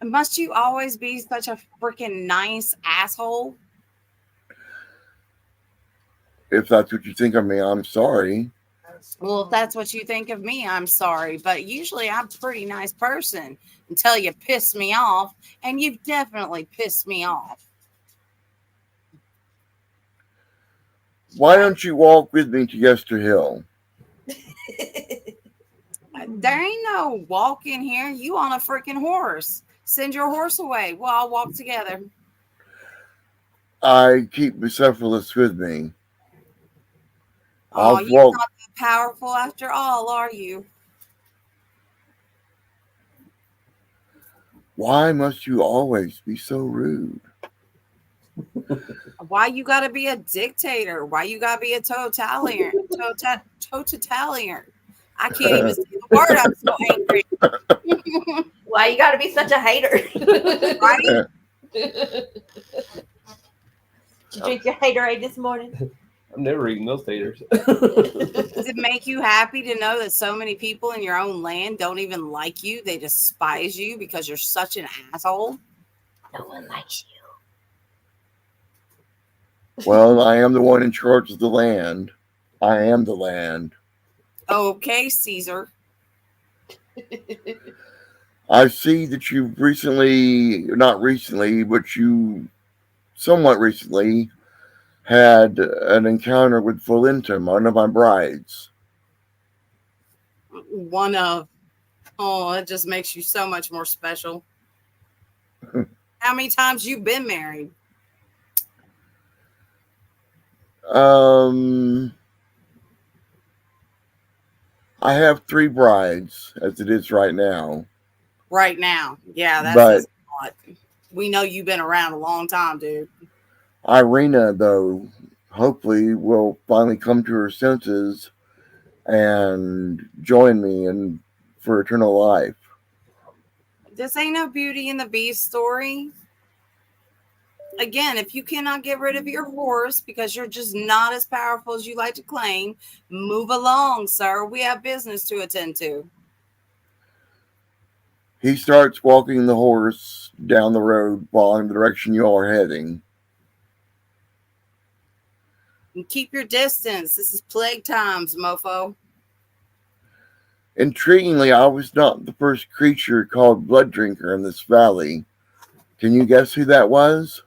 Must you always be such a freaking nice asshole? If that's what you think of me, I'm sorry. Well, if that's what you think of me, I'm sorry. But usually I'm a pretty nice person until you piss me off. And you've definitely pissed me off. Why don't you walk with me to Yesterhill? There ain't no walking here. You on a freaking horse. Send your horse away. We'll all walk together. I keep Bucephalus with me. Oh, I'll you're walk. not that powerful after all, are you? Why must you always be so rude? Why you gotta be a dictator? Why you gotta be a totalitarian? Totalitarian. I can't even say the word. I'm so angry. Why you gotta be such a hater? Right? Did you drink your haterade this morning? I'm never eating those taters. Does it make you happy to know that so many people in your own land don't even like you? They despise you because you're such an asshole. No one likes you. Well, I am the one in charge of the land. I am the land. Okay, Caesar. I see that you've not recently, but you somewhat recently had an encounter with Valentum, one of my brides. One of. Oh, it just makes you so much more special. How many times you been married? I have 3 brides as it is right now. Right now. Yeah, that's But- a lot. We know you've been around a long time, dude. Irina, though, hopefully will finally come to her senses and join me for eternal life. This ain't no Beauty and the Beast story. Again, if you cannot get rid of your horse because you're just not as powerful as you like to claim, move along, sir. We have business to attend to. He starts walking the horse down the road, following the direction you all are heading. And keep your distance. This is plague times, mofo. Intriguingly, I was not the first creature called Blood Drinker in this valley. Can you guess who that was?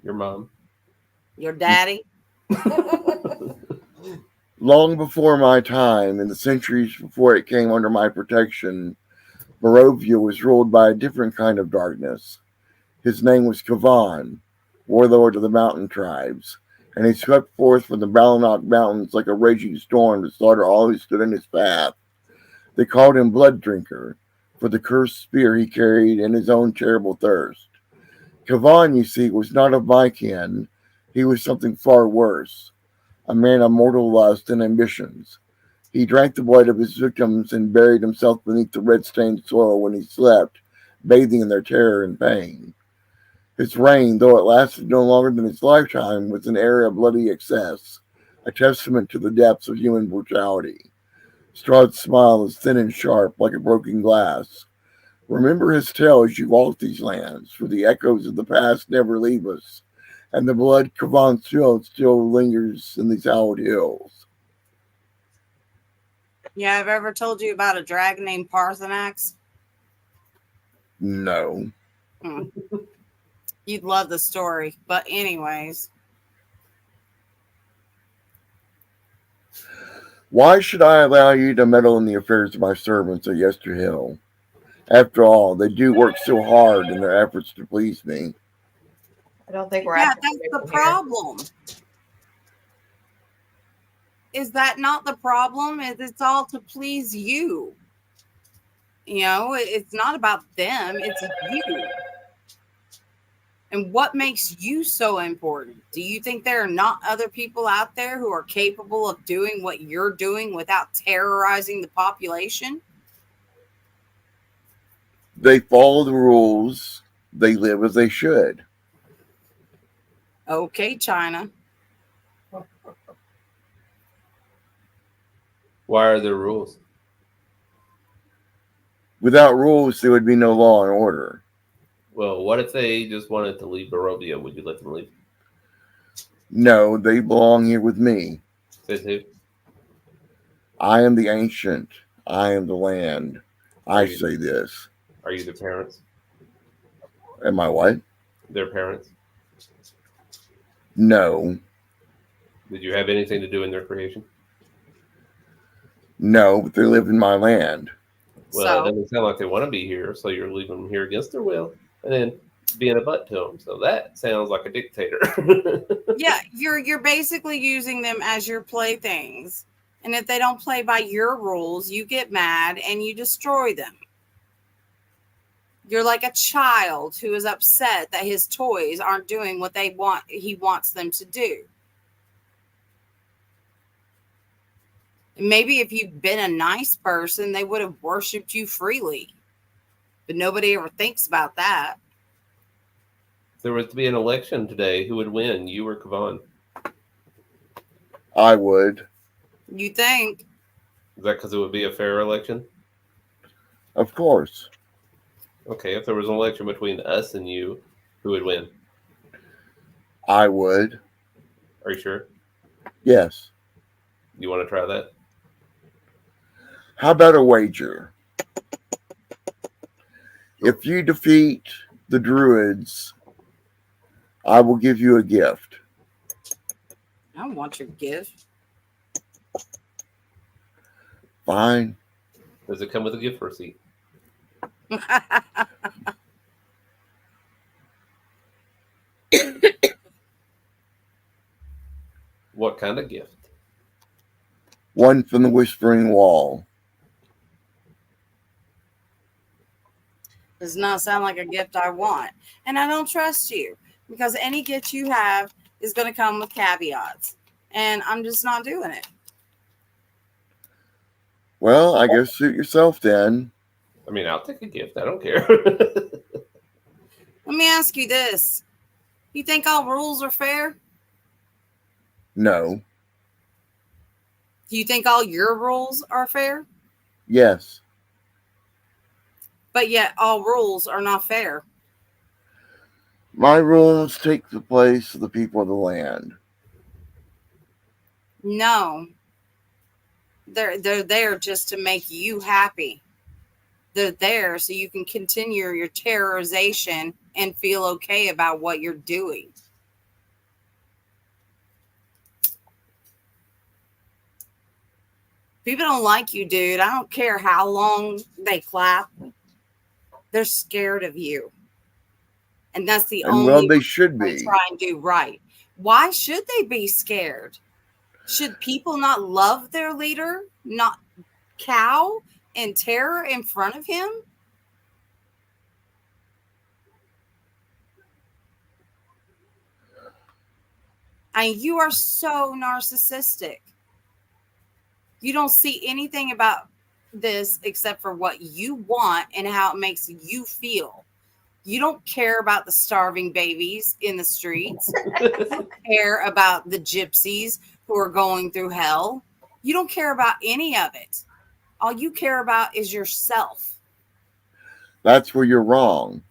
Your mom. Your daddy. Long before my time, in the centuries before it came under my protection, Barovia was ruled by a different kind of darkness. His name was Kavan, warlord of the mountain tribes, and he swept forth from the Balanok mountains like a raging storm to slaughter all who stood in his path. They called him Blood Drinker, for the cursed spear he carried in his own terrible thirst. Kavan, you see, was not of my kin. He was something far worse, a man of mortal lust and ambitions. He drank the blood of his victims and buried himself beneath the red-stained soil when he slept, bathing in their terror and pain. His reign, though it lasted no longer than his lifetime, was an era of bloody excess, a testament to the depths of human brutality. Strahd's smile is thin and sharp, like a broken glass. Remember his tale as you walk these lands, for the echoes of the past never leave us, and the blood Kavan still lingers in these hallowed hills. Yeah, I've ever told you about a dragon named Parthenax? No. You'd love the story. But anyways. Why should I allow you to meddle in the affairs of my servants at Yesterhill? After all, they do work so hard in their efforts to please me. I don't think we're Yeah, asking that's for the it here. problem. Is that not the problem? It's all to please you. You know, it's not about them, it's you. And what makes you so important? Do you think there are not other people out there who are capable of doing what you're doing without terrorizing the population? They follow the rules. They live as they should. Okay, China. Why are there rules? Without rules, there would be no law and order. Well, what if they just wanted to leave Barovia? Would you let them leave? No, they belong here with me. Says who? I am the ancient. I am the land. I say this. Are you their parents? Am I what? Their parents? No. Did you have anything to do in their creation? No, but they live in my land. Well, it doesn't sound like they want to be here, so you're leaving them here against their will, and then being a butt to them. So that sounds like a dictator. Yeah, you're basically using them as your playthings. And if they don't play by your rules, you get mad and you destroy them. You're like a child who is upset that his toys aren't doing what he wants them to do. Maybe if you'd been a nice person, they would have worshipped you freely. But nobody ever thinks about that. If there was to be an election today, who would win, you or Kavan? I would. You think? Is that because it would be a fair election? Of course. Okay, if there was an election between us and you, who would win? I would. Are you sure? Yes. You want to try that? How about a wager? If you defeat the druids, I will give you a gift. I don't want your gift. Fine. Does it come with a gift receipt? What kind of gift? One from the Whispering Wall. Does not sound like a gift I want. And I don't trust you because any gift you have is going to come with caveats. And I'm just not doing it. Well, I guess suit yourself then. I mean, I'll take a gift. I don't care. Let me ask you this. You think all rules are fair? No. Do you think all your rules are fair? Yes. But yet all rules are not fair. My rules take the place of the people of the land. No. They're there just to make you happy. They're there so you can continue your terrorization and feel okay about what you're doing. People don't like you, dude. I don't care how long they clap. They're scared of you. And that's the And only well, they should way be. to try and do right. Why should they be scared? Should people not love their leader, not cow in terror in front of him? And you are so narcissistic. You don't see anything about this except for what you want and how it makes you feel. You don't care about the starving babies in the streets. You don't care about the gypsies who are going through hell. You don't care about any of it. All you care about is yourself. That's where you're wrong.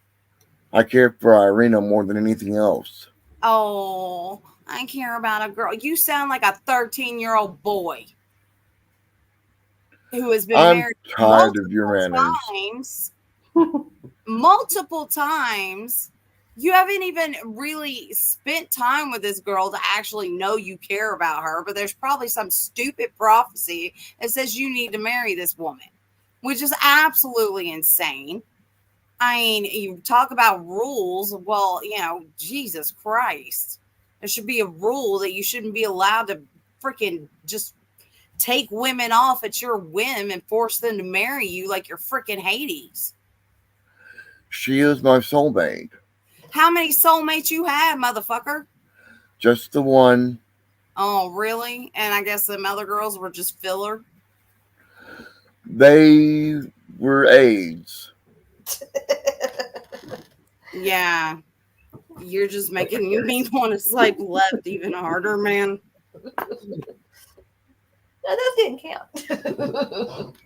I care for Irina more than anything else. Oh, I care about a girl. You sound like a 13-year-old boy who has been I'm married tired of your manners. times. Multiple times. You haven't even really spent time with this girl to actually know you care about her, but there's probably some stupid prophecy that says you need to marry this woman, which is absolutely insane. I mean, you talk about rules. Well, Jesus Christ. There should be a rule that you shouldn't be allowed to freaking just take women off at your whim and force them to marry you like you're freaking Hades. She is my soulmate. How many soulmates you have, motherfucker? Just the one. Oh, really? And I guess them other girls were just filler? They were AIDS. Yeah. You're just making me want to swipe left even harder, man. No, those didn't count.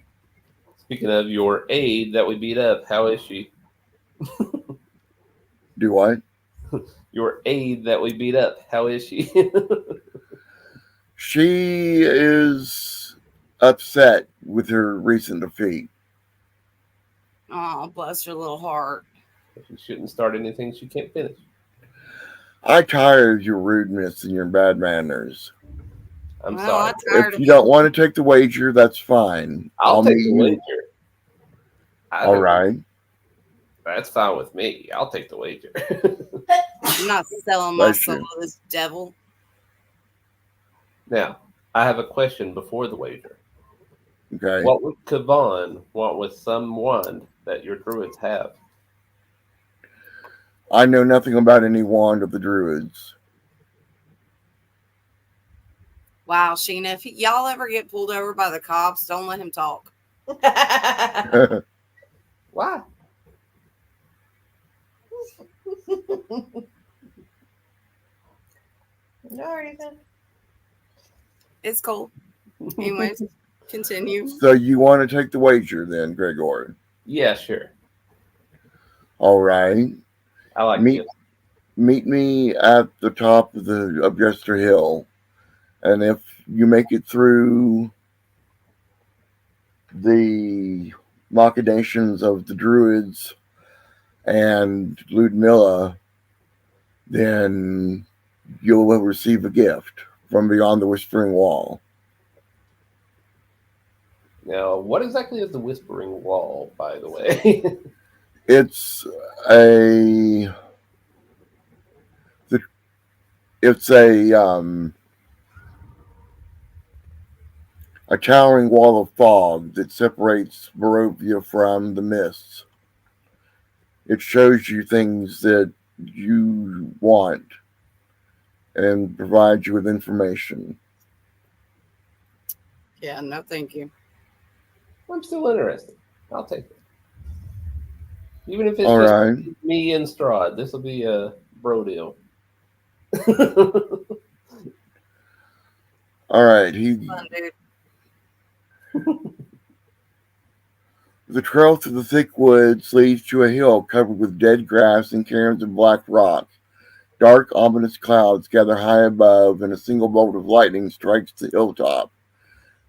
Speaking of your aide that we beat up, how is she? Do what? Your aide that we beat up, how is she? She is upset with her recent defeat. Oh, bless her little heart. She shouldn't start anything she can't finish. I tire of your rudeness and your bad manners. I'm Well, sorry. I'm tired If of you don't want to take the wager, that's fine. I'll take meet the you. wager. All right. That's fine with me. I'll take the wager. I'm not selling my Bless soul you. to this devil. Now, I have a question before the wager. Okay. What would Kavan want with someone that your druids have? I know nothing about any wand of the druids. Wow, Sheena, if y'all ever get pulled over by the cops, don't let him talk. Why? Alrighty then. It's cool. Anyways, continue. So you want to take the wager then, Gregor? Yeah, sure. All right. I like Meet it. meet me at the top of Yesterhill, and if you make it through the machinations of the druids and Ludmilla, then you'll receive a gift from beyond the Whispering Wall. Now, what exactly is the Whispering Wall, by the way? It's a a towering wall of fog that separates Barovia from the mists. It shows you things that you want and provides you with information. Yeah, no, thank you. I'm still interested. I'll take it. Even if it's All just right. me and Strahd, this will be a bro deal. All right. Fun, dude. The trail through the thick woods leads to a hill covered with dead grass and cairns of black rock. Dark, ominous clouds gather high above, and a single bolt of lightning strikes the hilltop.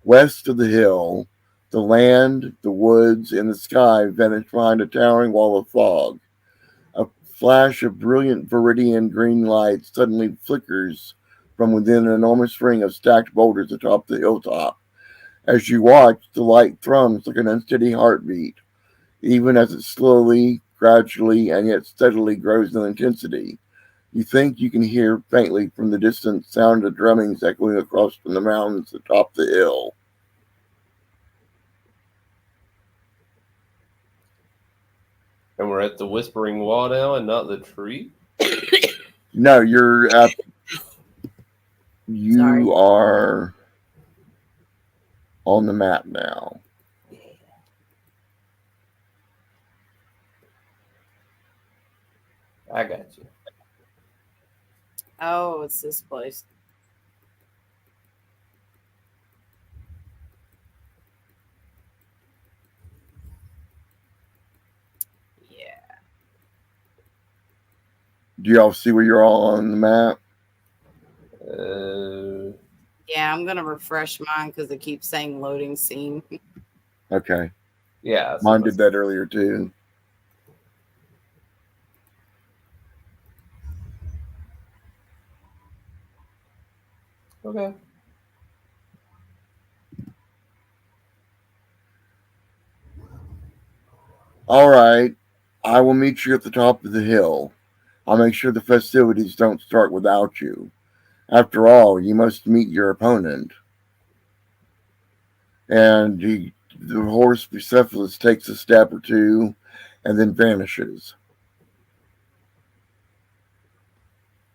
West of the hill, the land, the woods, and the sky vanish behind a towering wall of fog. A flash of brilliant viridian green light suddenly flickers from within an enormous ring of stacked boulders atop the hilltop. As you watch, the light thrums like an unsteady heartbeat, even as it slowly, gradually, and yet steadily grows in intensity. You think you can hear faintly from the distance sound of drummings echoing across from the mountains atop the hill. And we're at the Whispering Wall now and not the tree? No, you're at. You Sorry. are on the map now. I got you. Oh, it's this place. Do y'all see where you're all on the map? Yeah, I'm gonna refresh mine because it keeps saying loading scene. Okay. Yeah. Mine did that earlier too. Okay. All right. I will meet you at the top of the hill. I'll make sure the festivities don't start without you. After all, you must meet your opponent. And the horse Bucephalus takes a step or two and then vanishes.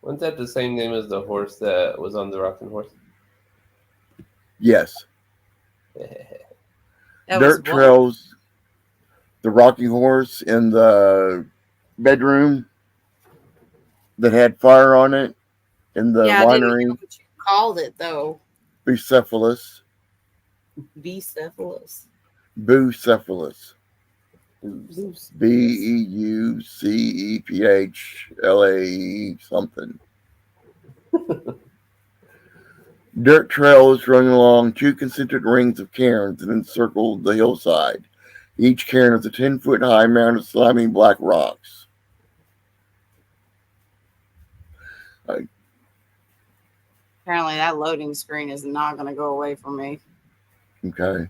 Wasn't that the same name as the horse that was on the rocking horse? Yes. That was Dirt what? trails, the rocking horse in the bedroom that had fire on it in the Yeah, I didn't hear winery. what you called it though. Bucephalus. Bucephalus. Bucephalus. Beucephlae something. Dirt trails running along 2 concentric rings of cairns that encircled the hillside. Each cairn is a 10-foot high mound of slimy black rocks. Apparently that loading screen is not going to go away from me. Okay.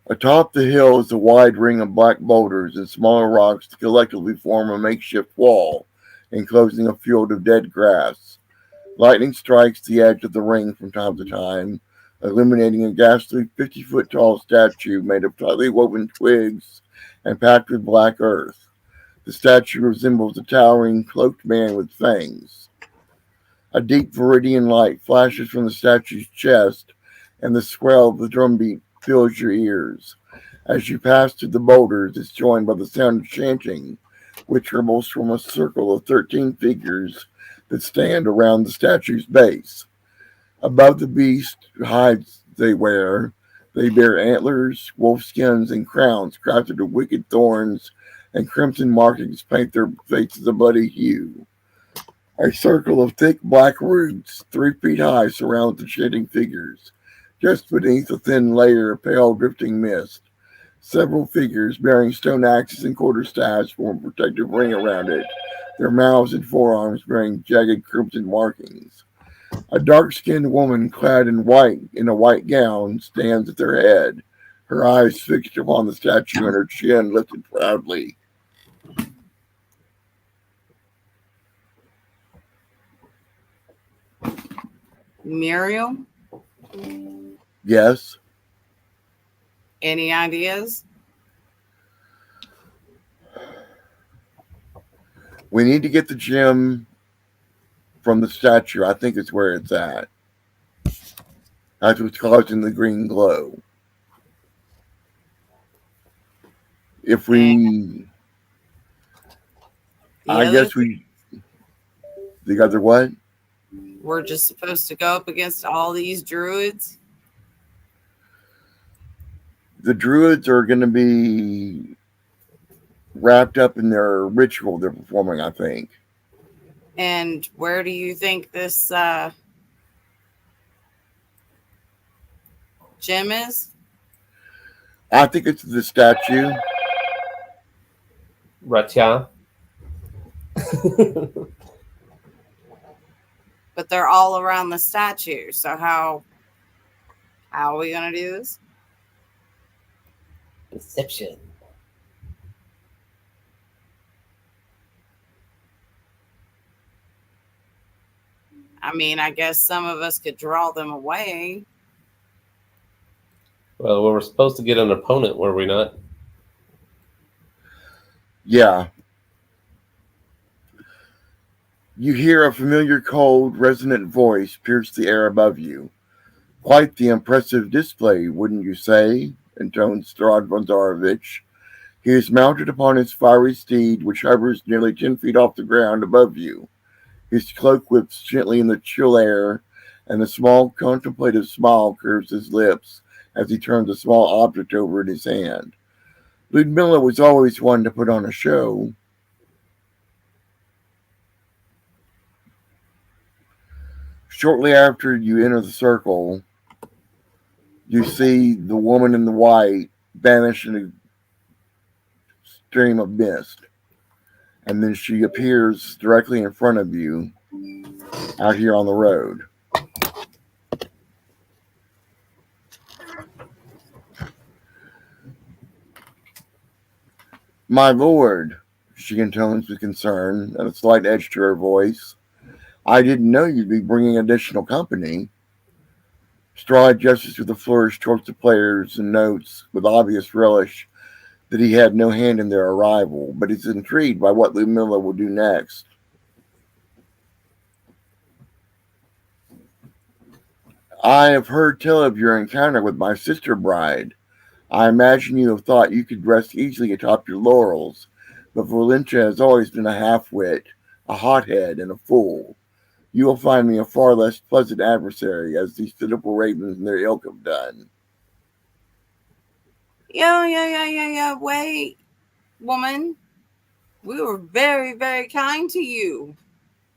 Atop the hill is a wide ring of black boulders and smaller rocks that collectively form a makeshift wall, enclosing a field of dead grass. Lightning strikes the edge of the ring from time to time, illuminating a ghastly 50-foot tall statue made of tightly woven twigs and packed with black earth. The statue resembles a towering, cloaked man with fangs. A deep viridian light flashes from the statue's chest, and the swell of the drumbeat fills your ears. As you pass through the boulders, it's joined by the sound of chanting, which ripbles from a circle of 13 figures that stand around the statue's base. Above the beast hides they bear antlers, wolf skins, and crowns crafted of wicked thorns, and crimson markings paint their faces a bloody hue. A circle of thick black roots, 3 feet high, surrounds the chanting figures. Just beneath a thin layer of pale drifting mist, several figures bearing stone axes and quarterstaffs form a protective ring around it, their mouths and forearms bearing jagged crimson markings. A dark-skinned woman clad in a white gown stands at their head, her eyes fixed upon the statue and her chin lifted proudly. Muriel, Yes? any ideas? We need to get the gem from the statue. I think it's where it's at. That's what's causing the green glow. If we... I guess we... The other what? We're just supposed to go up against all these druids? The druids are going to be wrapped up in their ritual they're performing, I think. And where do you think this gem is? I think it's the statue. Ratya. But they're all around the statue. So how are we going to do this? Deception. I mean, I guess some of us could draw them away. Well, we were supposed to get an opponent, were we not? Yeah. You hear a familiar, cold, resonant voice pierce the air above you. Quite the impressive display, wouldn't you say? Intones Strahd Bonzarovich. He is mounted upon his fiery steed, which hovers nearly 10 feet off the ground above you. His cloak whips gently in the chill air, and a small contemplative smile curves his lips as he turns a small object over in his hand. Ludmilla was always one to put on a show. Shortly after you enter the circle, you see the woman in the white vanish in a stream of mist. And then she appears directly in front of you out here on the road. My lord, she intones with concern and a slight edge to her voice. I didn't know you'd be bringing additional company. Strahd gestures with a flourish towards the players and notes with obvious relish that he had no hand in their arrival, but is intrigued by what Ludmilla will do next. I have heard tell of your encounter with my sister bride. I imagine you have thought you could rest easily atop your laurels, but Valentia has always been a half-wit, a hothead, and a fool. You will find me a far less pleasant adversary, as these pitiful ravens and their ilk have done. Yeah. Wait, woman. We were very, very kind to you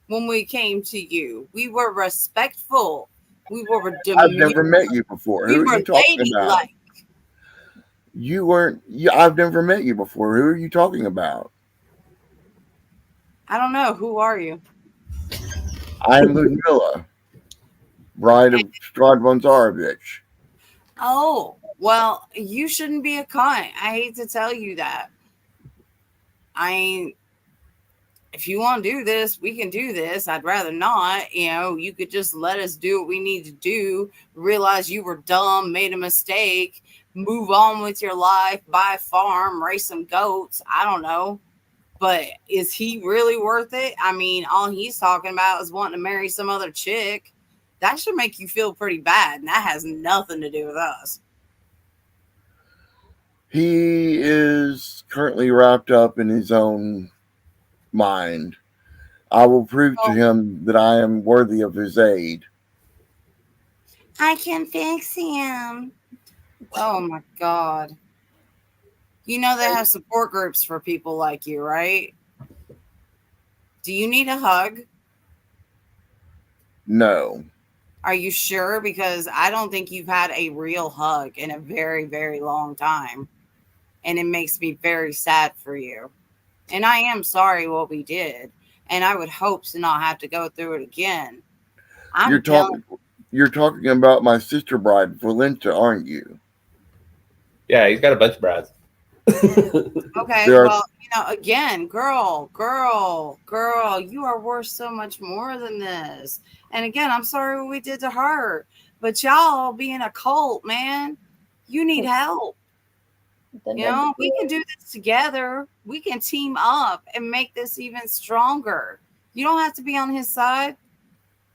when we came to you. We were respectful. We were demure. I've never met you before. We Who are were you talking about? ladylike. You weren't. I've never met you before. Who are you talking about? I don't know. Who are you? I'm Ludmilla, bride of Strahd von Zarovich. Oh, well, you shouldn't be a cunt. I hate to tell you that. If you want to do this, we can do this. I'd rather not. You could just let us do what we need to do. Realize you were dumb, made a mistake, move on with your life, buy a farm, raise some goats. I don't know. But is he really worth it? I mean, all he's talking about is wanting to marry some other chick. That should make you feel pretty bad. And that has nothing to do with us. He is currently wrapped up in his own mind. I will prove to him that I am worthy of his aid. I can fix him. Oh my God. You know they have support groups for people like you, right? Do you need a hug? No. Are you sure? Because I don't think you've had a real hug in a very, very long time. And it makes me very sad for you. And I am sorry what we did. And I would hope to not have to go through it again. You're talking about my sister bride, Valentia, aren't you? Yeah, he's got a bunch of brides. Okay, well, again, girl, you are worth so much more than this. And again, I'm sorry what we did to her. But y'all being a cult, man, you need help. We can do this together. We can team up and make this even stronger. You don't have to be on his side.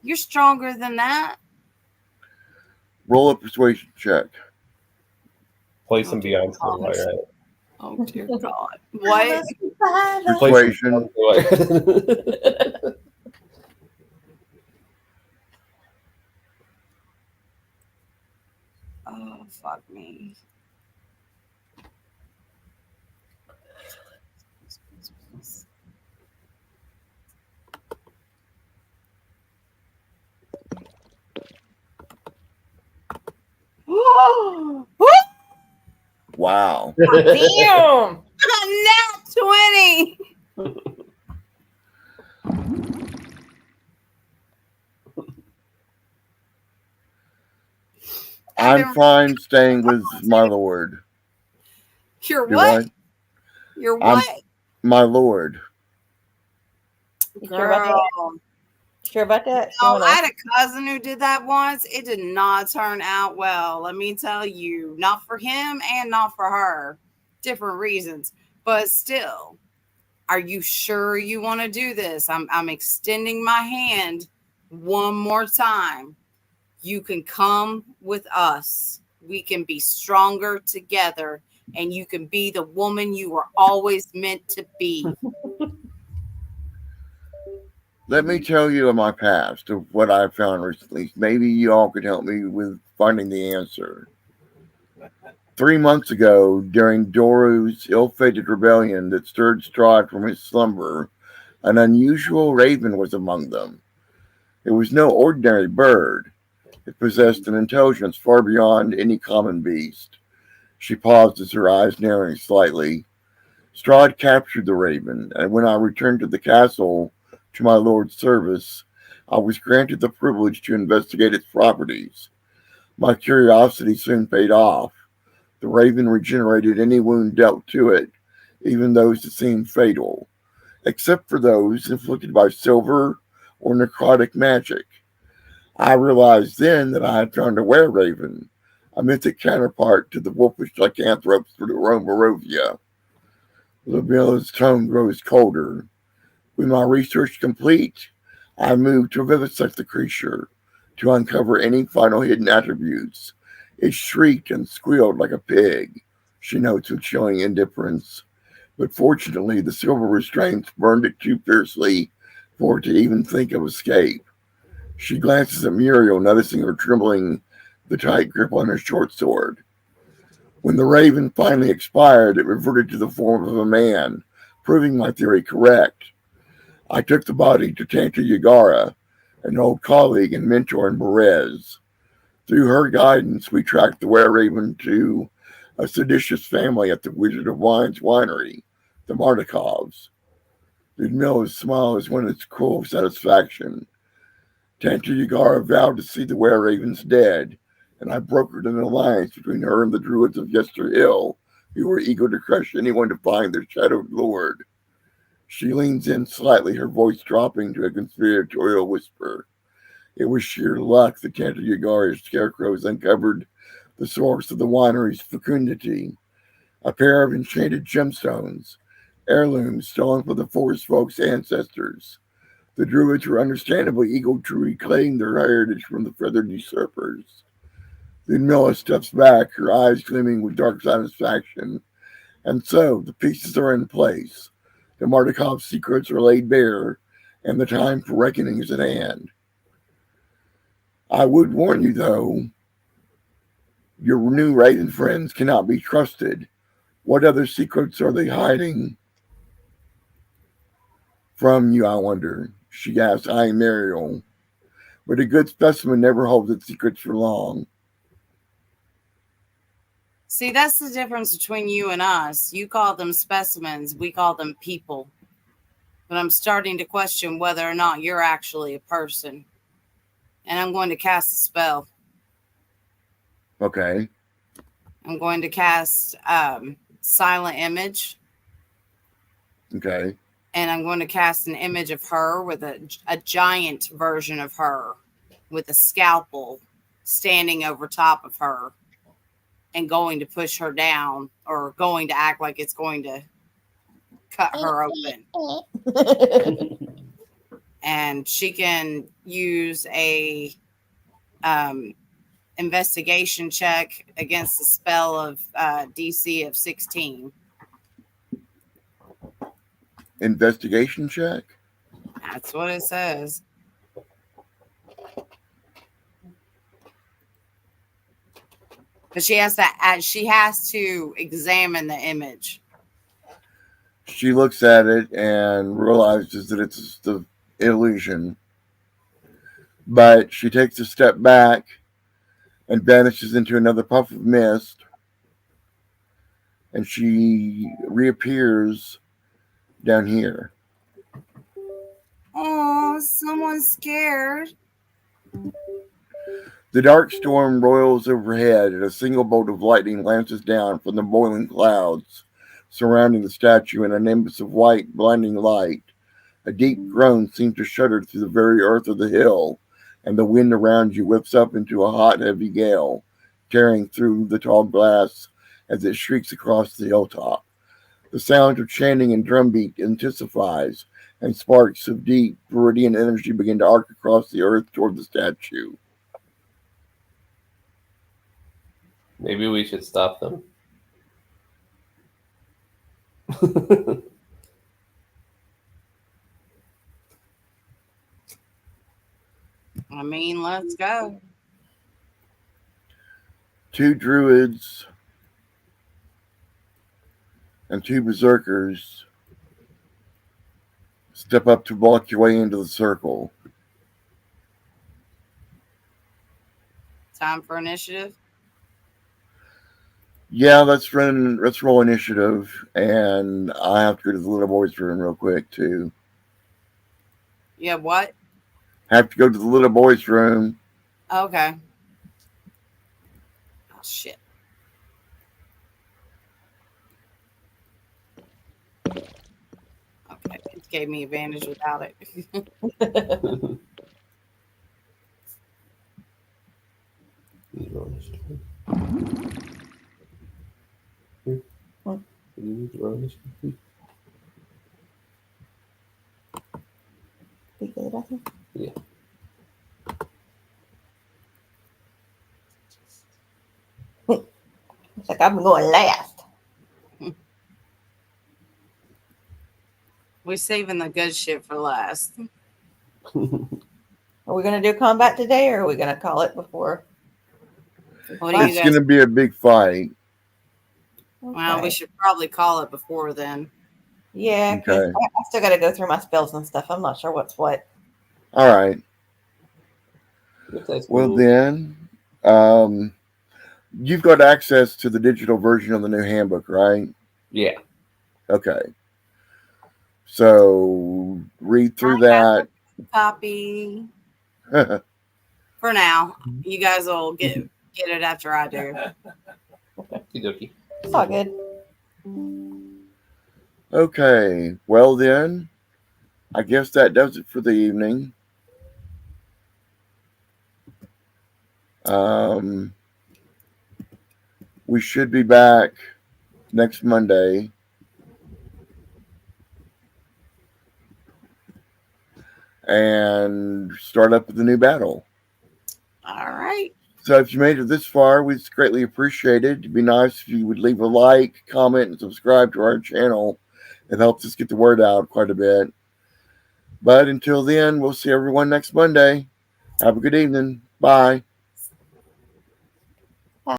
You're stronger than that. Roll a persuasion check. Play some Beyonce while you're at it. Oh, dear God. What? Persuasion. Oh, fuck me. Wow. Damn! Nat 20! I'm fine staying with my lord. You're what? You're what? My lord. Girl. Sure about that? No, I had a cousin who did that once. It did not turn out well. Let me tell you, not for him and not for her. Different reasons, but still, are you sure you want to do this? I'm extending my hand one more time. You can come with us. We can be stronger together, and you can be the woman you were always meant to be. Let me tell you of my past, of what I've found recently. Maybe you all could help me with finding the answer. 3 months ago, during Doru's ill-fated rebellion that stirred Strahd from his slumber, an unusual raven was among them. It was no ordinary bird. It possessed an intelligence far beyond any common beast. She paused as her eyes narrowing slightly. Strahd captured the raven, and when I returned to the castle to my lord's service, I was granted the privilege to investigate its properties. My curiosity soon paid off. The raven regenerated any wound dealt to it, even those that seemed fatal, except for those inflicted by silver or necrotic magic. I realized then that I had found a were-raven, a mythic counterpart to the wolfish lycanthropes of the Barovia. Lumilla's tone grows colder. With my research complete, I moved to vivisect the creature, to uncover any final hidden attributes. It shrieked and squealed like a pig, she notes with chilling indifference. But fortunately, the silver restraints burned it too fiercely for it to even think of escape. She glances at Muriel, noticing her trembling the tight grip on her short sword. When the raven finally expired, it reverted to the form of a man, proving my theory correct. I took the body to Tanta Yagara, an old colleague and mentor in Berez. Through her guidance, we tracked the were-raven to a seditious family at the Wizard of Wine's winery, the Martikovs. Ludmilla's smile is one of its cruel satisfaction. Tanta Yagara vowed to see the were-ravens dead, and I brokered an alliance between her and the druids of Yesterhill, who were eager to crush anyone to find their shadowed lord. She leans in slightly, her voice dropping to a conspiratorial whisper. It was sheer luck that Tanta Yagara's scarecrows uncovered the source of the winery's fecundity. A pair of enchanted gemstones, heirlooms stolen from the forest folk's ancestors. The druids were understandably eager to reclaim their heritage from the feathered usurpers. Ludmilla steps back, her eyes gleaming with dark satisfaction. And so, the pieces are in place. The Martikov secrets are laid bare, and the time for reckoning is at hand. I would warn you, though, your new raven friends cannot be trusted. What other secrets are they hiding from you, I wonder? She asks, eyeing Muriel. But a good specimen never holds its secrets for long. See, that's the difference between you and us. You call them specimens, we call them people. But I'm starting to question whether or not you're actually a person. And I'm going to cast a spell. Okay. I'm going to cast Silent Image. Okay. And I'm going to cast an image of her with a giant version of her with a scalpel standing over top of her and going to push her down or going to act like it's going to cut her open. And she can use a investigation check against the spell of DC of 16. Investigation check? That's what it says. But she has to examine the image. She looks at it and realizes that it's the illusion. But she takes a step back and vanishes into another puff of mist. And she reappears down here. Oh, someone's scared. The dark storm roils overhead, and a single bolt of lightning lances down from the boiling clouds surrounding the statue in a nimbus of white, blinding light. A deep groan seems to shudder through the very earth of the hill, and the wind around you whips up into a hot, heavy gale, tearing through the tall glass as it shrieks across the hilltop. The sound of chanting and drumbeat intensifies, and sparks of deep, viridian energy begin to arc across the earth toward the statue. Maybe we should stop them. I mean, let's go. 2 druids and 2 berserkers step up to block your way into the circle. Time for initiative. Yeah, let's roll initiative, and I have to go to the little boy's room real quick too. Yeah, what? Have to go to the little boy's room. Okay. Oh, shit. Okay, it gave me advantage without it. You roll initiative. What? You need to roll initiative. You go to the bathroom? Yeah. It's like I'm going last. We're saving the good shit for last. Are we going to do combat today, or are we going to call it before? What do you It's guys? going to be a big fight. Well, we Okay. should probably call it before then. Yeah, because Okay. I still got to go through my spells and stuff. I'm not sure what's what. All right. That's Well, cool. then, you've got access to the digital version of the new handbook, right? Yeah. Okay. So read through that. Copy for now. You guys will get it after I do. Okie It's all good. Okay. Well, then, I guess that does it for the evening. We should be back next Monday. And start up with the new battle. All right. So if you made it this far, we'd greatly appreciate it. It'd be nice if you would leave a like, comment, and subscribe to our channel. It helps us get the word out quite a bit. But until then, we'll see everyone next Monday. Have a good evening. Bye.